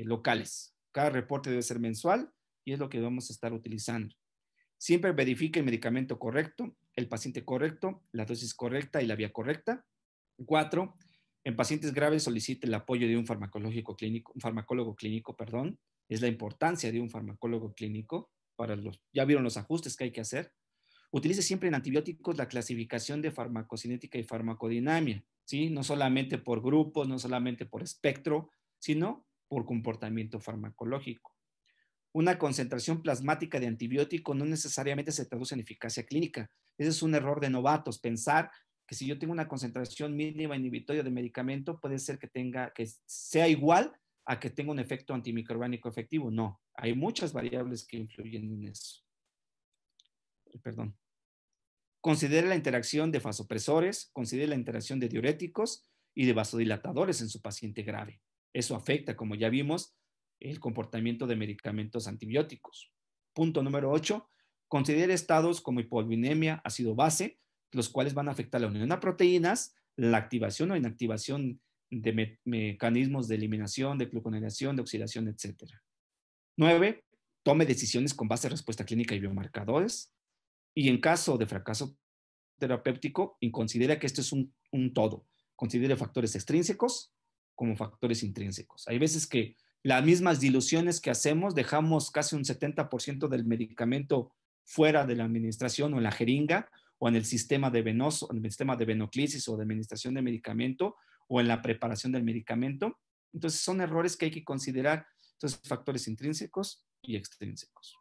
locales. Cada reporte debe ser mensual y es lo que vamos a estar utilizando. Siempre verifique el medicamento correcto, el paciente correcto, la dosis correcta y la vía correcta. 4. En pacientes graves solicite el apoyo de un farmacólogo clínico, perdón. Es la importancia de un farmacólogo clínico ya vieron los ajustes que hay que hacer. Utilice siempre en antibióticos la clasificación de farmacocinética y farmacodinamia, ¿sí? No solamente por grupos, no solamente por espectro, sino por comportamiento farmacológico. Una concentración plasmática de antibiótico no necesariamente se traduce en eficacia clínica. Ese es un error de novatos, pensar que si yo tengo una concentración mínima inhibitoria de medicamento, puede ser que sea igual a que tenga un efecto antimicrobiánico efectivo. No, hay muchas variables que influyen en eso. Perdón. Considere la interacción de vasopresores, considere la interacción de diuréticos y de vasodilatadores en su paciente grave. Eso afecta, como ya vimos, el comportamiento de medicamentos antibióticos. Punto número 8. Considere estados como hipoalbuminemia, ácido base, los cuales van a afectar la unión a proteínas, la activación o inactivación de mecanismos de eliminación, de gluconegación, de oxidación, etc. 9. Tome decisiones con base a respuesta clínica y biomarcadores. Y en caso de fracaso terapéutico, considera que esto es un todo. Considere factores extrínsecos como factores intrínsecos. Hay veces que las mismas diluciones que hacemos, dejamos casi un 70% del medicamento fuera de la administración o en la jeringa o en el sistema de venoso, en el sistema de venoclisis o de administración de medicamento o en la preparación del medicamento. Entonces son errores que hay que considerar. Entonces, factores intrínsecos y extrínsecos.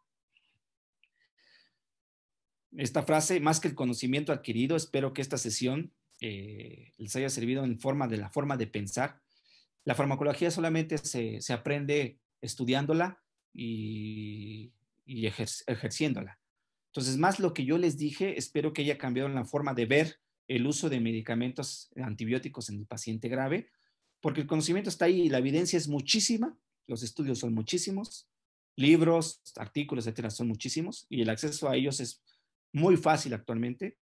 Esta frase, más que el conocimiento adquirido, espero que esta sesión les haya servido en la forma de pensar. La farmacología solamente se aprende estudiándola y ejerciéndola. Entonces, más lo que yo les dije, espero que haya cambiado la forma de ver el uso de medicamentos antibióticos en el paciente grave, porque el conocimiento está ahí y la evidencia es muchísima, los estudios son muchísimos, libros, artículos, etcétera, son muchísimos y el acceso a ellos es muy fácil actualmente,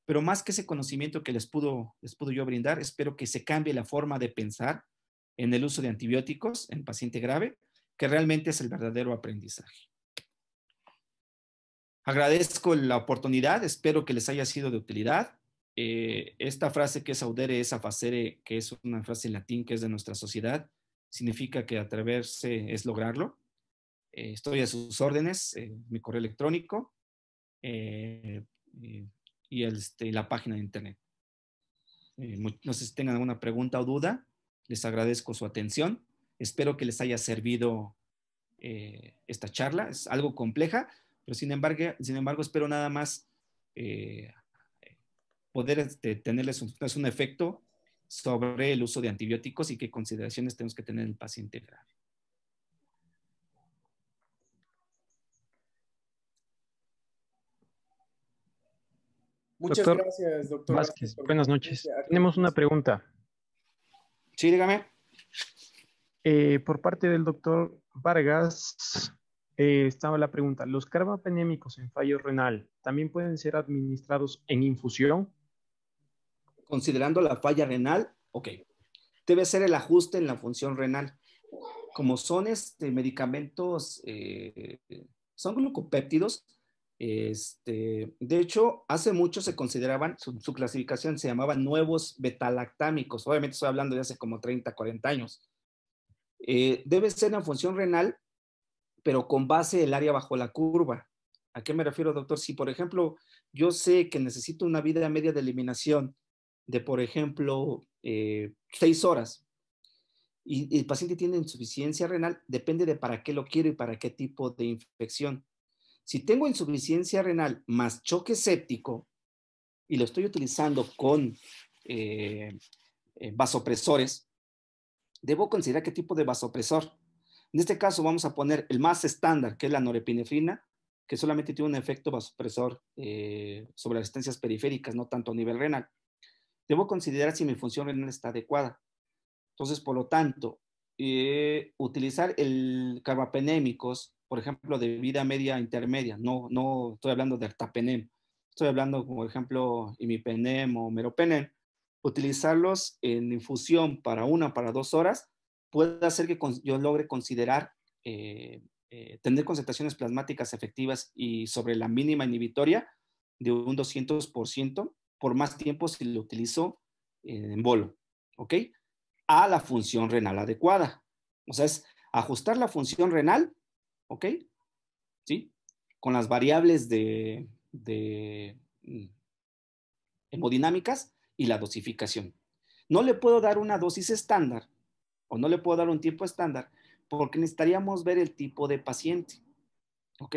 pero más que ese conocimiento que les pudo yo brindar, espero que se cambie la forma de pensar en el uso de antibióticos en paciente grave, que realmente es el verdadero aprendizaje. Agradezco la oportunidad, espero que les haya sido de utilidad. Esta frase que es audere es a facere, que es una frase en latín que es de nuestra sociedad, significa que atreverse es lograrlo. Estoy a sus órdenes, mi correo electrónico y la página de internet. No sé si tengan alguna pregunta o duda, les agradezco su atención. Espero que les haya servido esta charla. Es algo compleja, pero sin embargo espero nada más poder tenerles un efecto sobre el uso de antibióticos y qué consideraciones tenemos que tener en el paciente grave. Muchas Doctor gracias, doctor Vázquez, por buenas su noches. presencia. Tenemos una pregunta. Sí, dígame. Por parte del doctor Vargas, estaba la pregunta, ¿los carbapenémicos en fallo renal también pueden ser administrados en infusión? Considerando la falla renal, ok. Debe ser el ajuste en la función renal. Como son medicamentos, son glucopéptidos, de hecho, hace mucho se consideraban, su clasificación se llamaba nuevos betalactámicos. Obviamente estoy hablando de hace como 30, 40 años. Debe ser en función renal, pero con base el área bajo la curva. ¿A qué me refiero, doctor? Si, por ejemplo, yo sé que necesito una vida media de eliminación de, por ejemplo, 6 horas, y el paciente tiene insuficiencia renal, depende de para qué lo quiero y para qué tipo de infección. Si tengo insuficiencia renal más choque séptico y lo estoy utilizando con vasopresores, debo considerar qué tipo de vasopresor. En este caso vamos a poner el más estándar, que es la norepinefrina, que solamente tiene un efecto vasopresor sobre las resistencias periféricas, no tanto a nivel renal. Debo considerar si mi función renal está adecuada. Entonces, por lo tanto, utilizar el carbapenémicos, por ejemplo, de vida media intermedia, no estoy hablando de ertapenem, estoy hablando, por ejemplo, imipenem o meropenem, utilizarlos en infusión para 1 para 2 horas puede hacer que yo logre considerar tener concentraciones plasmáticas efectivas y sobre la mínima inhibitoria de un 200% por más tiempo si lo utilizo en bolo, ¿ok? A la función renal adecuada. O sea, es ajustar la función renal, ¿ok? ¿Sí? Con las variables de hemodinámicas y la dosificación. No le puedo dar una dosis estándar o no le puedo dar un tiempo estándar porque necesitaríamos ver el tipo de paciente, ¿ok?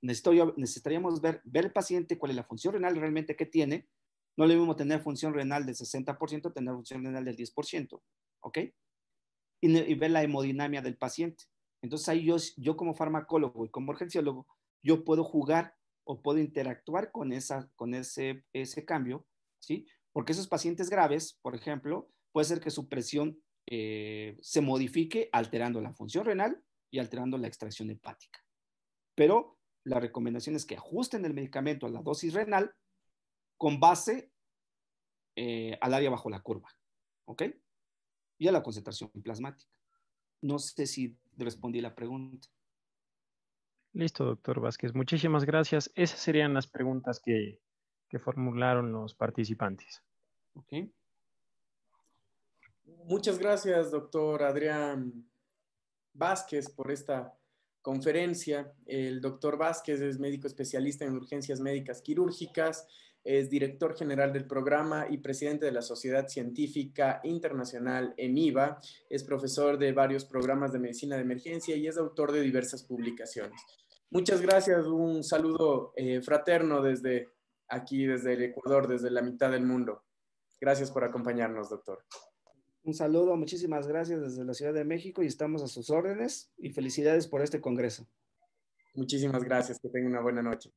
Necesitaríamos ver el paciente, cuál es la función renal realmente que tiene. No le mismo tener función renal del 60%, tener función renal del 10%, ¿ok? Y ver la hemodinamia del paciente. Entonces ahí yo como farmacólogo y como urgenciólogo, yo puedo jugar o puedo interactuar con ese cambio, ¿sí? Porque esos pacientes graves, por ejemplo, puede ser que su presión se modifique alterando la función renal y alterando la extracción hepática. Pero la recomendación es que ajusten el medicamento a la dosis renal con base al área bajo la curva, ¿ok? Y a la concentración plasmática. No sé si respondí la pregunta. Listo, doctor Vázquez. Muchísimas gracias. Esas serían las preguntas que formularon los participantes. ¿Ok? Muchas gracias, doctor Adrián Vázquez, por esta conferencia. El doctor Vázquez es médico especialista en urgencias médicas quirúrgicas, es director general del programa y presidente de la Sociedad Científica Internacional EMIVA, es profesor de varios programas de medicina de emergencia y es autor de diversas publicaciones. Muchas gracias, un saludo fraterno desde aquí, desde el Ecuador, desde la mitad del mundo. Gracias por acompañarnos, doctor. Un saludo, muchísimas gracias desde la Ciudad de México y estamos a sus órdenes y felicidades por este congreso. Muchísimas gracias, que tenga una buena noche.